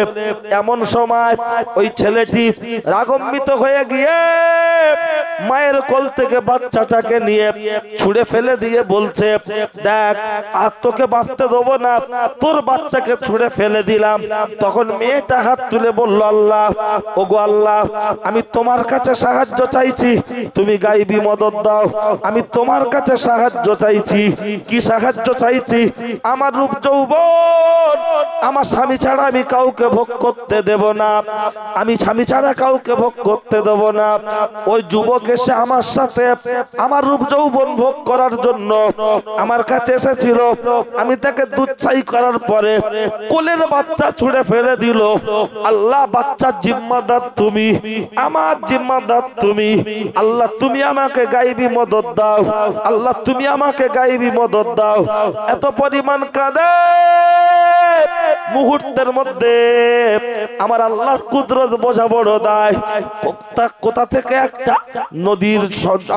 এমন সময় ওই ছেলেটি রাগান্বিত হয়ে গিয়ে মায়ের কোল থেকে বাচ্চাটাকে নিয়ে ছুঁড়ে ফেলে দিয়ে বলছে, দেখ, আর তোকে বাঁচতে দেবো না, তোর বাচ্চাকে ছুঁড়ে ফেলে দিলাম। তখন মেয়েটা হাত তুলে বলল, আল্লাহ, ওগো আল্লাহ, আমি তোমার কাছে সাহায্য চাইছি, তুমি গায়বী মদদ দাও। আমি তোমার কাছে সাহায্য চাইছি। কি সাহায্য চাইছি? আমার রূপ যৌবন, আমার স্বামী ছাড়া আমি কাউকে ভোগ করতে দেব না, আমি স্বামী ছাড়া কাউকে ভোগ করতে দেব না। ওই যুবক এসে আমার সাথে আমার রূপ যৌবন ভোগ করার জন্য আমার কাছে এসেছিল। আমি তাকে দুধ চাই করার পরে কোলের বাচ্চা ছুঁড়ে ফেলে দিল। আল্লাহ, বাচ্চার জিম্মাদার তুমি, আমার জিম্মাদার তুমি। আল্লাহ, তুমি আমাকে গায়বী মদদ দাও। আল্লাহ, তুমি আমাকে গায়বী মদদ দাও। এত পরিমাণ কাঁদে, মুহূর্তের মধ্যে আমার আল্লাহর কুদরত বোঝা বড় দায়। কোথা থেকে একটা নদীর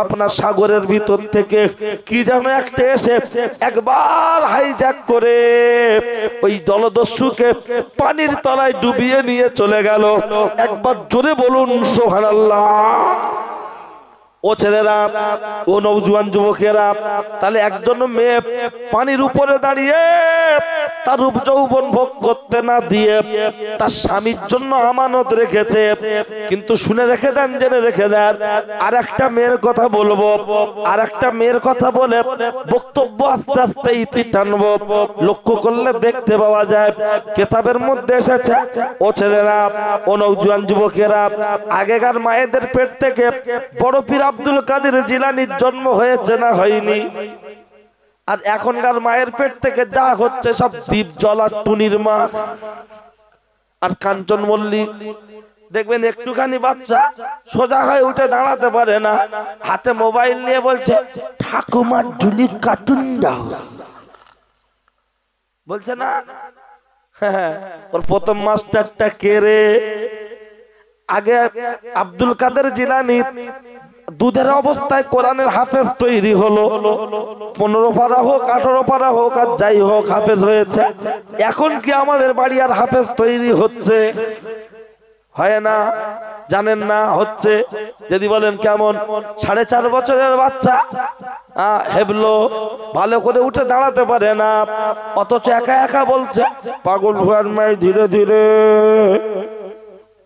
আপনার সাগরের ভিতর থেকে কি যেন একটা এসে একবার হাইজ্যাক করে ওই জলদস্যুকে পানির তলায় ডুবিয়ে নিয়ে চলে গেল। একবার জোরে বলুন সুবহানাল্লাহ। ও ছেলেরা, ও নওজোয়ান যুবকেরা, তাহলে একজন মেয়ে পানির উপরে দাঁড়িয়ে তার রূপ যৌবন ভোগ করতে না দিয়ে তার স্বামীর জন্য আমানত রেখেছে। কিন্তু শুনে রেখে দেন, জেনে রেখে দেন, আর একটা মেয়ের কথা বলবো, আর একটা মেয়ের কথা বলে বক্তব্য আস্তে আস্তে ইতি টানবো। লক্ষ্য করলে দেখতে পাওয়া যায় কিতাবের মধ্যে এসেছে, ও ছেলেরা, ও নওজোয়ান যুবকেরা, আগেকার মায়েদের পেট থেকে বড় পীর আব্দুল কাদের জিলানীর জন্ম হয়েছে না হয়নি? আর এখনকার মায়ের পেট থেকে যা হচ্ছে সব দীপ জ্বলা টুনির মা আর কাঞ্চন মল্লিক। দেখবেন একটুখানি বাচ্চা সোজা হয়ে উঠে দাঁড়াতে পারে না, হাতে মোবাইল নিয়ে বলছে, ঠাকুমার ঝুলি কার্টুন দাও, বলছে না? ওর প্রথম মাস্টারটা কে রে? আগে আব্দুল কাদের জিলানী দুধের অবস্থায় কোরআনের হাফেজ তৈরি হলো, 15 পারা হোক 18 পারা হোক আর যাই হোক হাফেজ হয়েছে। এখন কি আমাদের বাড়ি আর হাফেজ তৈরি হচ্ছে? হয় না? জানেন না হচ্ছে? যদি বলেন কেমন? 4.5 বছরের বাচ্চা হেবলো, ভালো করে উঠে দাঁড়াতে পারে না, অথচ একা একা বলছে পাগল ভুয়ার মাই ধীরে ধীরে।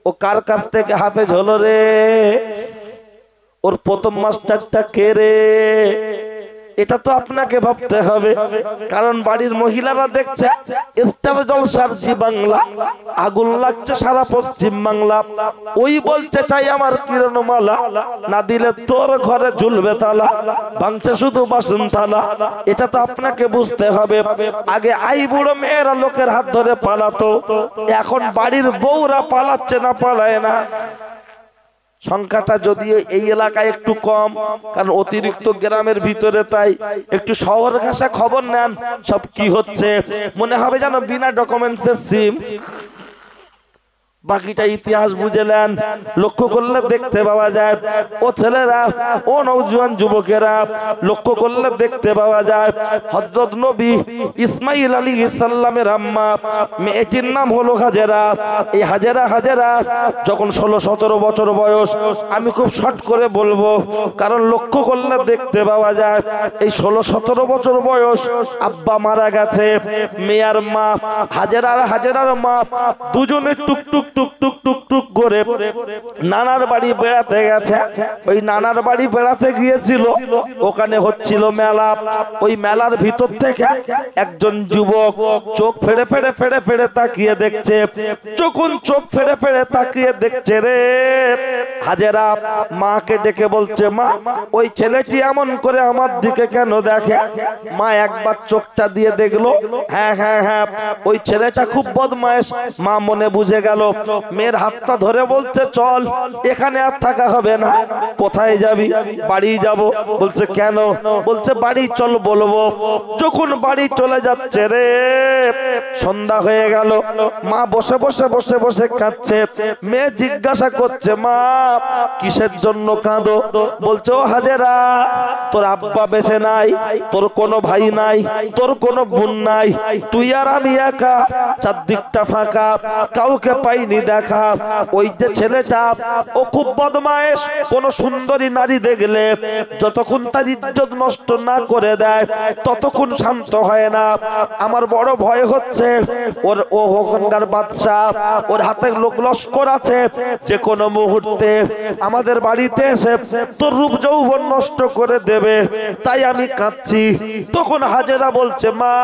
ও কার কাছ থেকে হাফেজ হলো রে? ওর প্রথম মাস্টারটা কে রে? এটা তো আপনাকে ভাবতে হবে, কারণ বাড়ির মহিলারা দেখছে স্টার জলসার জি বাংলা, আগুন লাগছে সারা পশ্চিম বাংলা। ওই বলছে চাই আমার কিরণমালা, না দিলে তোর ঘরে ঝুলবে তালা, ভাঙছে শুধু বাসন থালা। এটা তো আপনাকে বুঝতে হবে। আগে আই বুড়ো মেয়েরা লোকের হাত ধরে পালাতো, এখন বাড়ির বউরা পালাচ্ছে না, পালায় না। সংখ্যাটা যদিও এই এলাকায় একটু কম, কারণ অতিরিক্ত গ্রামের ভিতরে, তাই একটু শহর ঘাসা খবর নেন সব কি হচ্ছে, মনে হবে যেন বিনা ডকুমেন্টসের সিম। বাকিটা ইতিহাস বুঝলেন, লক্ষ্য করলে দেখতে পাওয়া যায়। ও ছেলেরা, ও নওজোয়ান যুবকেরা, লক্ষ্য করলে দেখতে পাওয়া যায় হযরত নবী ইসমাঈল আলাইহিস সালামের আম্মা, মেয়েটির নাম হলো হাজেরা। এই হাজেরা যখন 16-17 বছর বয়স, আমি খুব শর্ট করে বলবো, কারণ লক্ষ্য করলে দেখতে পাওয়া যায় এই 16-17 বছর বয়স আব্বা মারা গেছে। মেয়ের মা হাজেরার মা দুজনে টুকটুক টুক টুক টুক টুক করে নানার বাড়ি বেড়াতে গেছে। ওই নানার বাড়ি বেড়াতে গিয়েছিল, ওখানে হচ্ছিল মেলা। ওই মেলার ভিতর থেকে একজন যুবক চোখ ফেড়ে ফেড়ে তাকিয়ে দেখছে। যখন চোখ ফেড়ে তাকিয়ে দেখছে রে, হাজেরা মাকে ডেকে বলছে, মা ওই ছেলেটি এমন করে আমার দিকে কেন দেখে? মা একবার চোখটা দিয়ে দেখলো, হ্যাঁ হ্যাঁ হ্যাঁ ওই ছেলেটা খুব বদমাইশ। মা মনে বুঝে গেল। মেয়ের হাতটা ধরে বলছে, চল, এখানে আর থাকা হবে না। কোথায় যাবি? বাড়ি যাব। বলছে কেন? বলছে বাড়ি চল বলবো। যখন বাড়ি চলে যাচ্ছে রে, সন্ধ্যা হয়ে গেল। মা বসে কাঁদছে। মেয়ে জিজ্ঞাসা করছে, মা কিসের জন্য কাঁদো? বলছে, ও হাজেরা, তোর আব্বা বেঁচে নাই, তোর কোনো ভাই নাই, তোর কোনো বোন নাই, তুই আর আমি একা, চারদিকটা ফাঁকা, কাউকে পাইনি দেখা। ওই যে ছেলেটা, ও খুব বদমাইশ। কোন সুন্দরী নারী দেখলে যতক্ষণ তার ইজ্জত নষ্ট না করে দেয় ততক্ষণ শান্ত হয় না। আমার বড় ভয় হচ্ছে ও ওখানকার বাদশা, ওর হাতে লোক লস্কর আছে, যে কোনো মুহূর্তে আমাদের বাড়িতে এসে তোর রূপ যৌবন নষ্ট করে দেবে, তাই আমি কাঁদছি। তখন হাজেরা বলছে, মা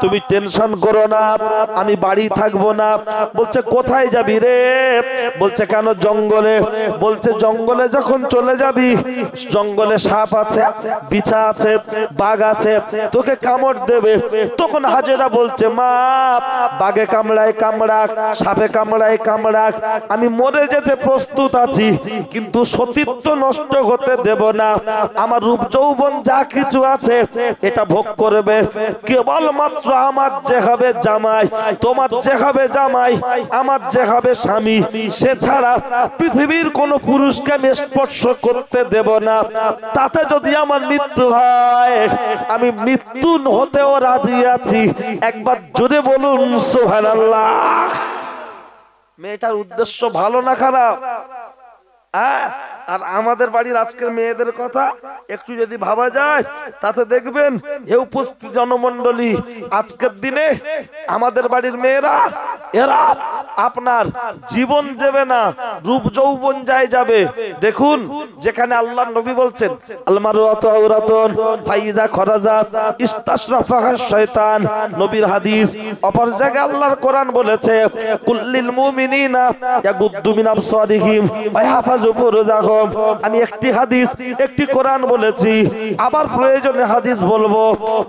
তুমি টেনশন করো না, আমি বাড়ি থাকবো না। বলছে কোথায় যাবি রে? বলছে কেন? জঙ্গলে। বলছে জঙ্গলে যখন চলে যাবি, জঙ্গলে সাপ আছে, বিছা আছে, বাঘ আছে, তোকে কামড় দেবে। তখন হাজেরা বলছে, মা বাঘে কামড়ায় কামড়াক, সাপে কামড়ায় কামড়াক, আমি মরে যেতে প্রস্তুত আছি, কিন্তু সতীত্ব নষ্ট হতে দেব না। আমার রূপ যৌবন যা কিছু আছে এটা ভোগ করবে কেবলমাত্র আমার যে হবে জামাই, তোমার যে হবে জামাই, আমার যে হবে স্বামী, সে ছাড়া পৃথিবীর কোন পুরুষকে আমি স্পর্শ করতে দেব না। তাতে যদি আমার মৃত্যু হয়, আমি মৃত্যু হতেও রাজি আছি। একবার জোরে বলুন সুবহানাল্লাহ। মেয়েটার উদ্দেশ্য ভালো না খারাপ? আর আমাদের বাড়ির আজকের মেয়েদের কথা একটু যদি ভাবা যায়, তাতে দেখবেন হে উপস্থিত জনমন্ডলী, আজকের দিনে আমাদের বাড়ির মেয়েরা এরা আপনার জীবন দেবে না, রূপ যৌবন যাবে। দেখুন, যেখানে আল্লাহর নবী বলছেন আলমারুআতু আওরাতুন ফাইজা খরাজাত ইস্তাশরাফাহা শয়তান, নবীর হাদিস। অপর জায়গায় আল্লাহর কোরআন বলেছে কুল্লিল মুমিনিনা ইয়াগুদ্দু মিন আবসারিহিম ওয়া ইয়াহফাযু ফুরুজাহুম। আমি একটি হাদিস একটি কোরআন বলেছি, আবার প্রয়োজনে হাদিস বলবো,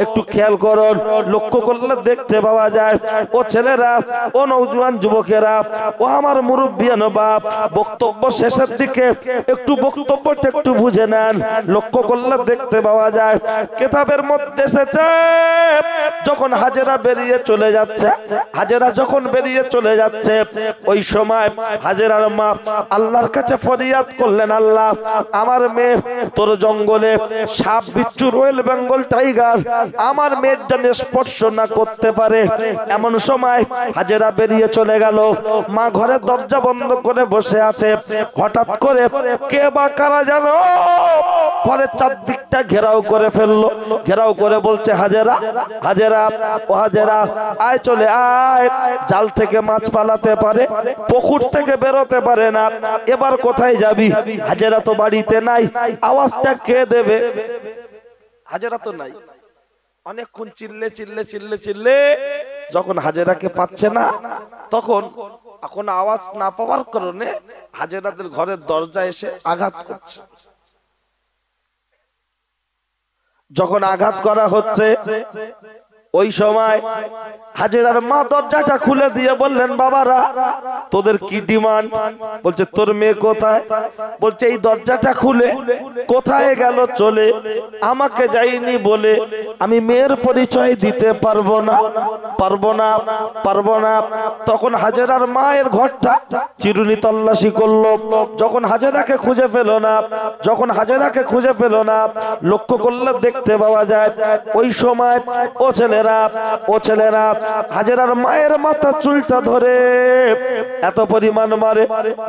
একটু খেয়াল করুন। লক্ষ্য করলে দেখতে পাওয়া যায়, ও ছেলেরা, ও নওজোয়ান যুবকেরা, ও আমার মুরব্বিয়ান বাপ, বক্তব্য শেষের দিকে একটু বক্তব্যটা একটু বুঝে নেন। লক্ষ্য করলে দেখতে পাওয়া যায় কিতাবের মধ্যে এসেছে, যখন হাজেরা বেরিয়ে চলে যাচ্ছে, হাজেরা যখন বেরিয়ে চলে যাচ্ছে, ওই সময় হাজেরার মা আল্লাহর কাছে ফরিয়াদ করলেন, আল্লাহ আমার মেয়ে তোর জঙ্গলে সাপ বিচ্ছু রয়েল বেঙ্গল টাইগার আমার মেয়ের যেন স্পর্শ না করতে পারে। এমন সময় হাজেরা বেরিয়ে চলে গেল, মা ঘরের দরজা বন্ধ করে বসে আছে। হঠাৎ করে কে বা কারা যেন ঘরের চারদিকটা ঘেরাও করে ফেললো, ঘেরাও করে বলছে, হাজেরা হাজেরা, ও হাজেরা আয়, চলে আয়, জাল থেকে মাছ পালাতে পারে, পুকুর থেকে বেরোতে পারে না, এবার কোথায় যাবি? হাজেরা তো বাড়িতে নাই, আওয়াজটা কে দেবে? হাজেরা তো নাই। অনেকক্ষণ চিল্লে চিল্লে চিল্লে চিল্লে যখন হাজেরাকে পাচ্ছে না, তখন এখন আওয়াজ না পাওয়ার কারণে হাজেরাদের ঘরের দরজা এসে আঘাত করছে। যখন আঘাত করা হচ্ছে ওই সময় হাজেরার মা দরজাটা খুলে দিয়ে বললেন, বাবারা তোদের কি ডিমান্ড? বলছে তোর মেয়ে কোথায়? বলছে এই দরজাটা খুলে কোথায় গেল চলে, আমাকে যাইনি বলে আমি মেয়ের পরিচয় দিতে পারবো না, পারবো না, পারবো না। তখন হাজেরার মায়ের ঘরটা চিরুনি তল্লাশি করলো। যখন হাজেরাকে খুঁজে পেল না, যখন হাজেরাকে খুঁজে পেল না, লক্ষ্য করলে দেখতে পাওয়া যায় ওই সময় ও ছেলেরা হাজেরার মায়ের মাথা চুলটা ধরে এত পরিমাণ মারে,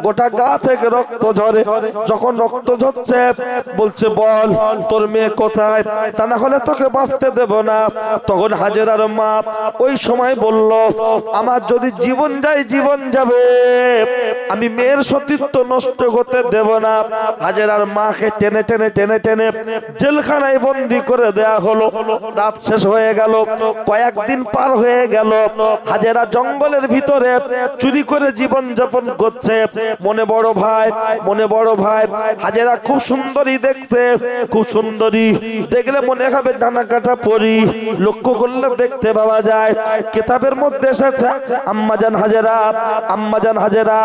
গোটা গা থেকে রক্ত ঝরে। যখন রক্ত ঝরছে বলছে, বল তোর মেয়ে কোথায়, তা না হলে তোকে বাঁচতে দেব না। তখন হাজেরার মা ওই সময় বলল, আমার যদি জীবন যায় জীবন যাবে, আমি মেয়ের সতীত্ব নষ্ট করতে দেব না। হাজেরার মাকে টেনে টেনে টেনে টেনে জেলখানায় বন্দি করে দেয়া হলো। রাত শেষ হয়ে গেল, কয়েকদিন পার হয়ে গেল। হাজেরা জঙ্গলের ভিতরে চুরি করে জীবন যাপন করছে। মনে বড় ভাই, মনে বড় ভাই। হাজেরা খুব সুন্দরী দেখতে, খুব সুন্দরী, দেখলে মনে হবে ডানা কাটা পরি। লক্ষ্য করলে দেখতে পাওয়া যায় কিতাবের মধ্যে এসেছে, আম্মাজান হাজেরা, আম্মাজান হাজেরা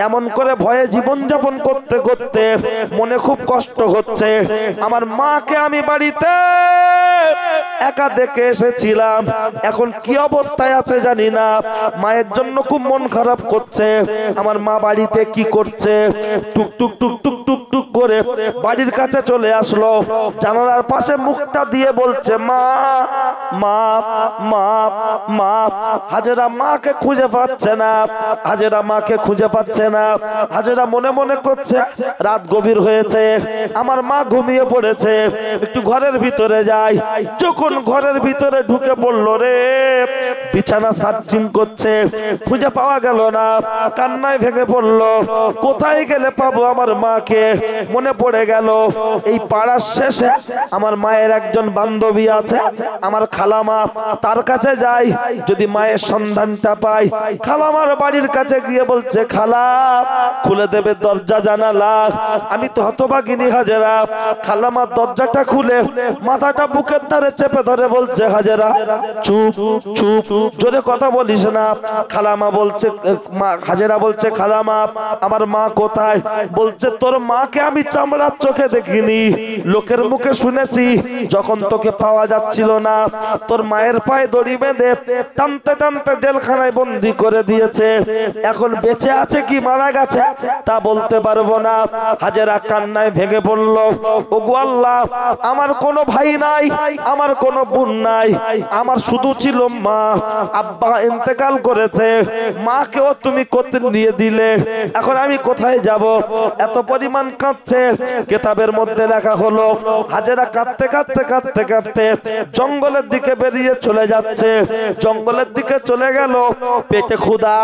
এমন করে ভয়ে জীবন যাপন করতে করতে মনে খুব কষ্ট হচ্ছে। আমার মাকে আমি বাড়িতে একা দেখে এসেছিলাম, এখন কি অবস্থায় আছে জানি না। মায়ের জন্য খুব মন খারাপ করছে। আমার মা বাড়িতে কি করছে? টুক টুক টুক টুক টুক টুক করে বাড়ির কাছে চলে আসলো। জানালার পাশে মুখটা দিয়ে বলছে, মা মা মা মা। হাজেরা মাকে খুঁজে পাচ্ছে না, হাজেরা মাকে খুঁজে পাচ্ছে না। হাজেরা মনে মনে করছে, রাত গভীর হয়েছে, আমার মা ঘুমিয়ে পড়েছে, একটু ঘরের ভিতরে যাই। যখন ঘরের ভিতরে ঢুকে পড়লো রে, বিছানা সার্চিং করছে, খুঁজে পাওয়া গেল না। কান্নায় ভেঙে পড়লো, কোথায় গেলে পাবো আমার মাকে? মনে পড়ে গেল এই পাড়ার শেষে আমার মায়ের একজন বান্ধবী আছে, আমার খালামা, তার কাছে যাই, যদি মায়ের সন্ধানটা পাই। খালামার বাড়ির কাছে গিয়ে বলছে, খালা খুলে দেবে দরজা জানালা? আমি তো হতভাগিনী হাজেরা। খালামা দরজাটা খুলে মাথাটা বুকের ধারে চেপে ধরে বলছে, হাজেরা চুপ চুপ, জোরে কথা বলিস না। খালামা বলছে, হাজেরা বলছে, খালামা আমার মা কোথায়? বলছে, তোর মাকে আমি চামড়ার চোখে দেখিনি, লোকের মুখে শুনেছি যখন তোকে পাওয়া যাচ্ছিল না, তোর মায়ের পায়ে দড়ি বেঁধে টানতে টানতে জেলখানায় বন্দি করে দিয়েছে। এখন বেঁচে আছে কি মারা গেছে তা বলতে পারবো না। হাজেরা কান্নায় ভেঙে পড়ল, ওগো আল্লাহ, আমার কোনো ভাই নাই, আমার কোনো বোন নাই, আমার শুধু ছিল মা। আব্বা ইন্তেকাল করেছে, মাকেও তুমি করতে নিয়ে দিলে, এখন আমি কোথায় যাব? এত পরিমাণ কাঁদছে। কিতাবের মধ্যে লেখা হলো, হাজেরা কাঁদতে কাঁদতে কাঁদতে কাঁদতে জঙ্গলের দিকে বেরিয়ে চলে যাচ্ছে। জঙ্গলের দিকে চলে গেল, পেটে ক্ষুধা,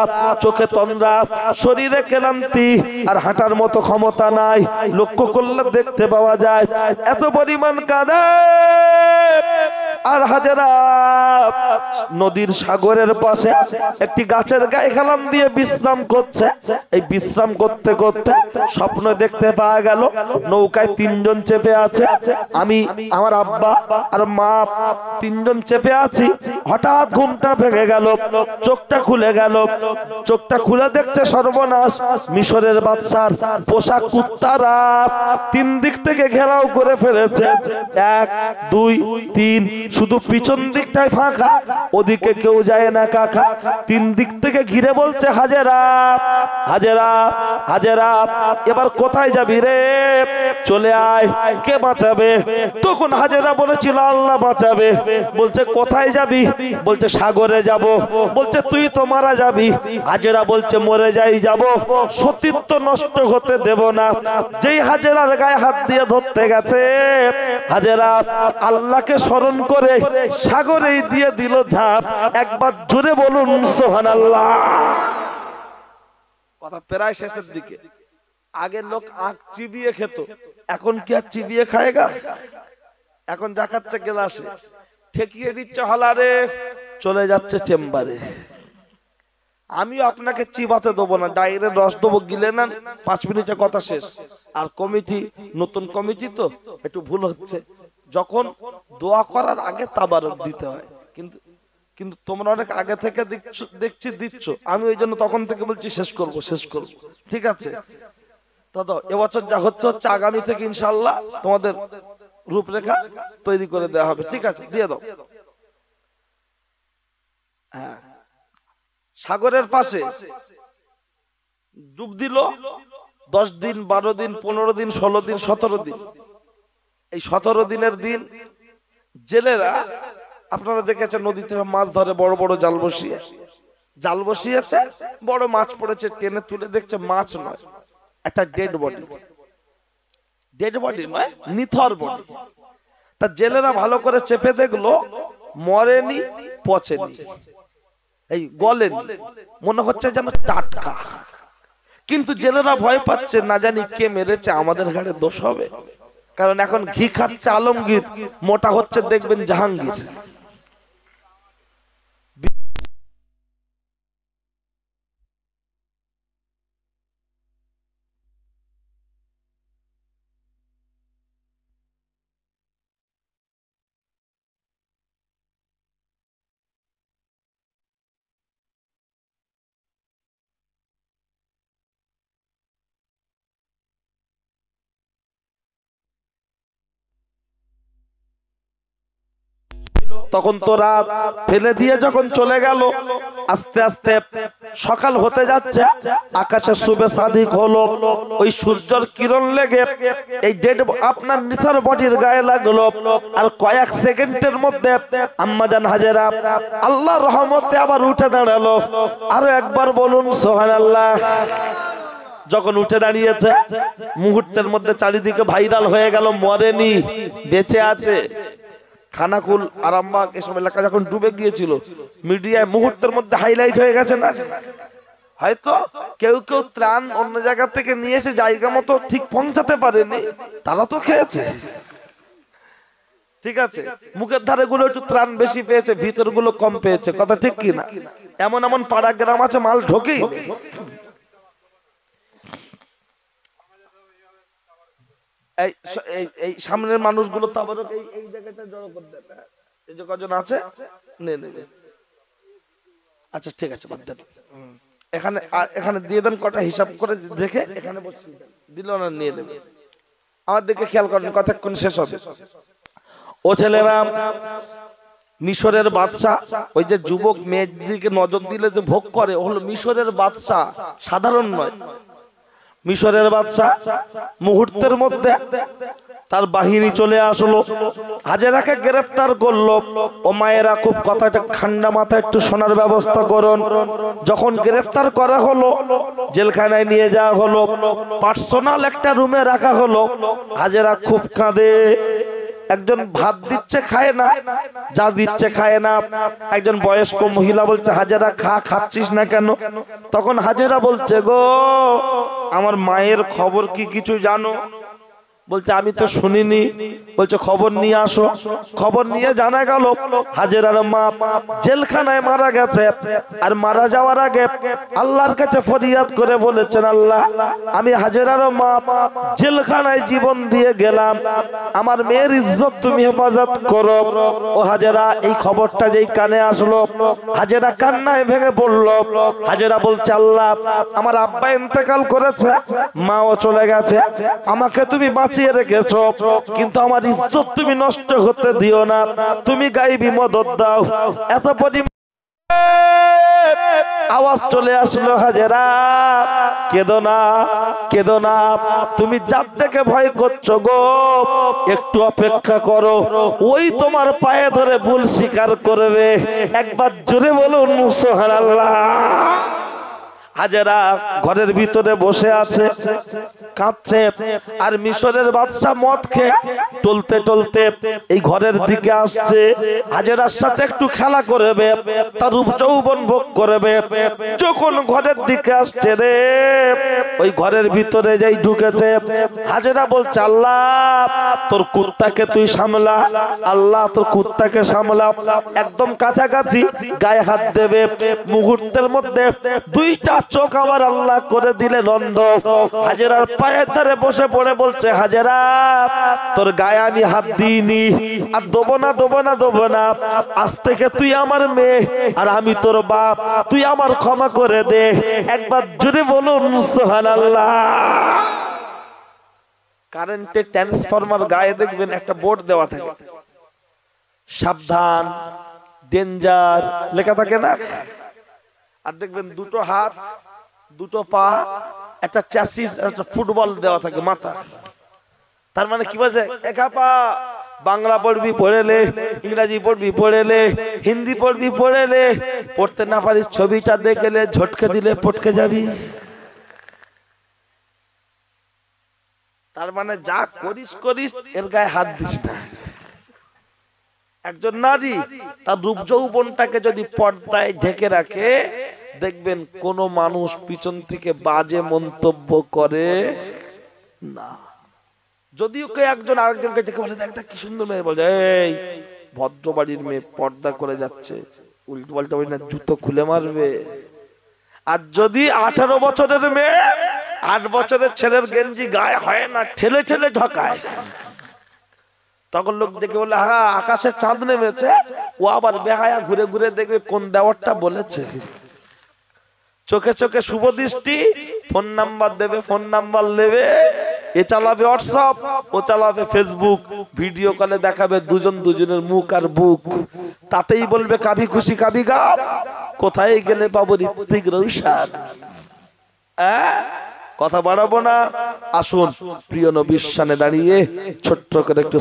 চোখে তন্দ্রা, শরীরে ক্লান্তি, আর হাঁটার মতো ক্ষমতা নাই। লক্ষ্য করলে দেখতে পাওয়া যায় এত পরিমাণ কাঁদে। আর হাজেরা নদীর সাগরের পাশে একটি গাছের গায়ে হেলান দিয়ে বিশ্রাম করছে। এই বিশ্রাম করতে করতে স্বপ্ন দেখতে পাওয়া গেল নৌকায় তিনজন চেপে আছে, আমি, আমার আব্বা আর মা, তিনজন চেপে আছি। হঠাৎ ঘুমটা ভেঙে গেল, চোখটা খুলে গেল। চোখটা খুলে দেখছে সর্বনাশ, মিশরের বাদশার পোশাক কুত্তারা তিন দিক থেকে ঘেরাও করে ফেলেছে। 1 2 3, শুধু পিছন দিকটাই ফাঁকা, ওদিকে কেউ যায় না কাকা। তিন দিক থেকে ঘিরে বলছে, হাজেরা হাজেরা হাজেরা, এবার কোথায় যাবি রে? চলে আয়, কে বাঁচাবে? তখন হাজেরা বলেছিল, আল্লাহ বাঁচাবে। বলছে, কোথায় যাবি? বলছে, সাগরে যাব। বলছে, তুই তো মারা যাবি। হাজেরা বলছে, মরে যাই যাব, সতীত্ব নষ্ট হতে দেব না। যেই হাজেরার গায়ে হাত দিয়ে ধরতে গেছে, হাজেরা আল্লাহকে স্মরণ করে সাগরেই দিয়ে দিল ঝাঁপ। একবার জোরে বলুন সুবহানাল্লাহ। কথা প্রায় শেষের দিকে। আগে লোক আখ চিবিয়ে খেত, এখন কি আর চিবিয়ে খায়গা? এখন দেখাচ্ছে গ্লাসে, ঠেকিয়ে দিচ্ছে হলারে, চলে যাচ্ছে চেম্বারে। আমিও আপনাকে চিবাতে দেবো না, ডাইরেক্ট রস দেবো, গিলে নেন, 5 মিনিটে কথা শেষ। আর কমিটি, নতুন কমিটি তো একটু ভুল হচ্ছে, যখন দোয়া করার আগে তাবারক দিতে হয়, কিন্তু কিন্তু তোমরা অনেক আগে থেকে দেখছি দিচ্ছ, আমি ওই জন্য তখন থেকে বলছি শেষ করব শেষ করব। ঠিক আছে দাদা, এবছর যা হচ্ছে হচ্ছে, আগামী থেকে ইনশাআল্লাহ তোমাদের রূপরেখা তৈরি করে দেওয়া হবে। ঠিক আছে, দিয়ে দাও। হ্যাঁ, সাগরের পাশে ডুব দিল 10 দিন, 12 দিন, 15 দিন, 16 দিন, 17 দিন। এই 17 দিনের দিন জেলেরা, আপনারা দেখেছেন নদীতে মাছ ধরে, বড় বড় জাল বসিয়ে, জাল বসিয়েছে, বড় মাছ পড়েছে, টেনে তুলে দেখছে মাছ নয়, একটা ডেড বডি। ডেড বডি নয়, নিথর বডি। তা জেলেরা ভালো করে চেপে দেখলো, মরেনি, পচেনি, এই গলেনি, মনে হচ্ছে যেন টাটকা। কিন্তু জেলেরা ভয় পাচ্ছে, না জানি কে মেরেছে, আমাদের ঘাড়ে দোষ হবে। কারণ এখন ঘি খাচ্ছে আলমগীর, মোটা হচ্ছে দেখবেন জাহাঙ্গীর। তখন তো রাত ফেলে দিয়ে যখন চলে গেল, আস্তে আস্তে সকাল হতে যাচ্ছে, আকাশে শুভে সাদিক হলো, ওই সূর্যের কিরণ লেগে এই ডেড আপনার নিথর বডির গায়ে লাগলো। আর কয়েক সেকেন্ডের মধ্যে আম্মাজান হাজেরা আল্লাহর রহমতে আবার উঠে দাঁড়ালো। আরো একবার বলুন সুবহানাল্লাহ। যখন উঠে দাঁড়িয়েছে, মুহূর্তের মধ্যে চারিদিকে ভাইরাল হয়ে গেল, মরেনি, বেঁচে আছে। খানাকুল, আরামবাগ এসব এলাকা যখন ডুবে গিয়েছিল, মিডিয়ায় মুহূর্তের মধ্যে হাইলাইট হয়ে গেছে না? হয়তো কেউ কেউ ত্রাণ অন্য জায়গা থেকে নিয়ে এসে জায়গা মতো ঠিক পৌঁছাতে পারেনি, তারা তো খেয়েছে। ঠিক আছে, মুখের ধারে গুলো একটু ত্রাণ বেশি পেয়েছে, ভিতর গুলো কম পেয়েছে, কথা ঠিক কি না? এমন এমন পাড়া গ্রাম আছে মাল ঢোকেই। এই সামনের মানুষগুলো তো আবার এই জায়গাটা জড়ো করে দেন, এই যে কজন আছে নে। আচ্ছা ঠিক আছে, বাদ দেন, এখানে এখানে দিয়ে দেন, কটা হিসাব করে দেখে এখানে বসিয়ে দেন, দিল না নিয়ে নেবে। আমার দিকে খেয়াল করেন, কতক্ষণ শেষ হবে। ও ছেলেরা, মিশরের বাদশাহ, ওই যে যুবক মেয়ের দিকে নজর দিলে যে ভোগ করে, হলো মিশরের বাদশাহ, সাধারণ নয়। মিশরের বাদশাহ মুহূর্তের মধ্যে তার বাহিনী চলে আসলো, হাজেরাকে গ্রেফতার করলো। ও মায়েরা, খুব কথাটা ঠান্ডা মাথায় একটু শোনার ব্যবস্থা করুন। যখন গ্রেফতার করা হলো, জেলখানায় নিয়ে যাওয়া হলো, পার্সোনাল একটা রুমে রাখা হলো। হাজেরা খুব কাঁদে। একজন ভাত দিচ্ছে, খায় না, যা দিচ্ছে খায় না। একজন বয়স্ক মহিলা বলছে, হাজেরা খাচ্ছিস না কেন? তখন হাজেরা বলছে, গো আমার মায়ের খবর কি কিছু জানো? বলছে আমি তো শুনিনি। বলছে খবর নিয়ে আসো। খবর নিয়ে জানা গেল হাজেরার মা জেলখানায় মারা গেছে। আর মারা যাওয়ার আগে আল্লাহর কাছে ফরিয়াদ করে বলেছেন, আল্লাহ আমি হাজেরার মা জেলখানায় জীবন দিয়ে গেলাম, আমার মেয়ের ইজ্জত তুমি হেফাজত করো। ও হাজেরা, এই খবরটা যেই কানে আসলো, হাজেরা কান্নায় ভেঙে পড়লো। হাজেরা বলছে, আল্লাহ আমার আব্বা ইন্তেকাল করেছে, মাও চলে গেছে, আমাকে তুমি বাঁচিয়ে রেখেছো, কিন্তু আমার ইজ্জত তুমি নষ্ট হতে দিও না, তুমি গায়েবী মদদ দাও। এত পরিমাণ আওয়াজ চলে আসলো, হাজেরা কেঁদো না, কেঁদো না, তুমি যার থেকে ভয় করছো গো, একটু অপেক্ষা করো, ওই তোমার পায়ে ধরে ভুল স্বীকার করবে। একবার জোরে বলুন সুবহানাল্লাহ। হাজেরা ঘরের ভিতরে বসে আছে, কাঁদছে। আর মিশরের বাদশা মদ খেয়ে টলতে টলতে এই ঘরের দিকে আসছে। হাজেরার সাথে একটু খেলা করবে, তার রূপ যৌবন ভোগ করবে। যখন ঘরের দিকে আসছে রে, ওই ঘরের ভিতরে যাই ঢুকেছে। হাজেরা বলছে, আল্লাহ তোর কুত্তাকে তুই সামলা, আল্লাহ তোর কুত্তাকে সামলা। একদম কাছাকাছি গায়ে হাত দেবে, মুহূর্তের মধ্যে দুইটা চোখ আবার আল্লাহ করে দিলেন অন্ধ। হাজেরার পায়ের ধারে বসে পড়ে বলছে, হাজেরা তোর গায়ে আমি হাত দিইনি, আর দেবো না দেবো না দেবো না। আজ থেকে তুই আমার মেয়ে আর আমি তোর বাপ, তুই আমার ক্ষমা করে দে। একবার জোরে বলুন সুবহানাল্লাহ। কারেন্টের ট্রান্সফরমার গায়ে দেখবেন একটা বোর্ড দেওয়া থাকে, সাবধান, ডেঞ্জার লেখা থাকে না? আর দেখবেন দুটো হাত, দুটো পা, একটা চ্যাসিস, একটা ফুটবল দেওয়া থাকে মাথা। তার মানে কি বলছে, একা পা বাংলা পড়বি পড়েলে, ইংরেজি পড়বি পড়েলে, হিন্দি পড়বি পড়েলে, পড়তে না পারিস ছবিটা দেখলে ঝটকে দিলে পটকে যাবি। তার মানে যা করিস করিস, এর গায়ে হাত দিস না। একজন নারী তার রূপ যৌবনটাকে যদি পর্দায় ঢেকে রাখে, দেখবেন কোন মানুষ পিছন থেকে বাজে মন্তব্য করে না। যদিও কে একজন আরেকজনকে দেখে বলে, দেখ দেখ কি সুন্দর মেয়ে, বলে এই ভদ্র বাড়ির মেয়ে পর্দা করে যাচ্ছে, উল্টো পাল্টা বলি না জুতো খুলে মারবে। আর যদি 18 বছরের মেয়ে 8 বছরের ছেলের গেঞ্জি গায়ে হয় না, ঠেলে ঠেলে ঢকায়, তখন লোক দেখে বলে, হ্যাঁ আকাশে চাঁদ নেমেছে। ও আবার বেহায়া ঘুরে ঘুরে দেখবে কোন দেওয়ারটা বলেছে। চোখে চোখে শুভ দৃষ্টি, ফোন নাম্বার দেবে, ফোন নাম্বার নেবে, এ চালাবে হোয়াটসঅ্যাপ, ও চালাবে ফেসবুক, ভিডিও কলে দেখাবে দুজন দুজনের মুখ আর বুক, তাতেই বলবে কাভি খুশি কাভি গাম। কোথায় গেলে পাবো ঋত্বিক রোশন? কথা বাড়াবো না, আসুন প্রিয় নবীর সামনে দাঁড়িয়ে ছোট্ট করে একটু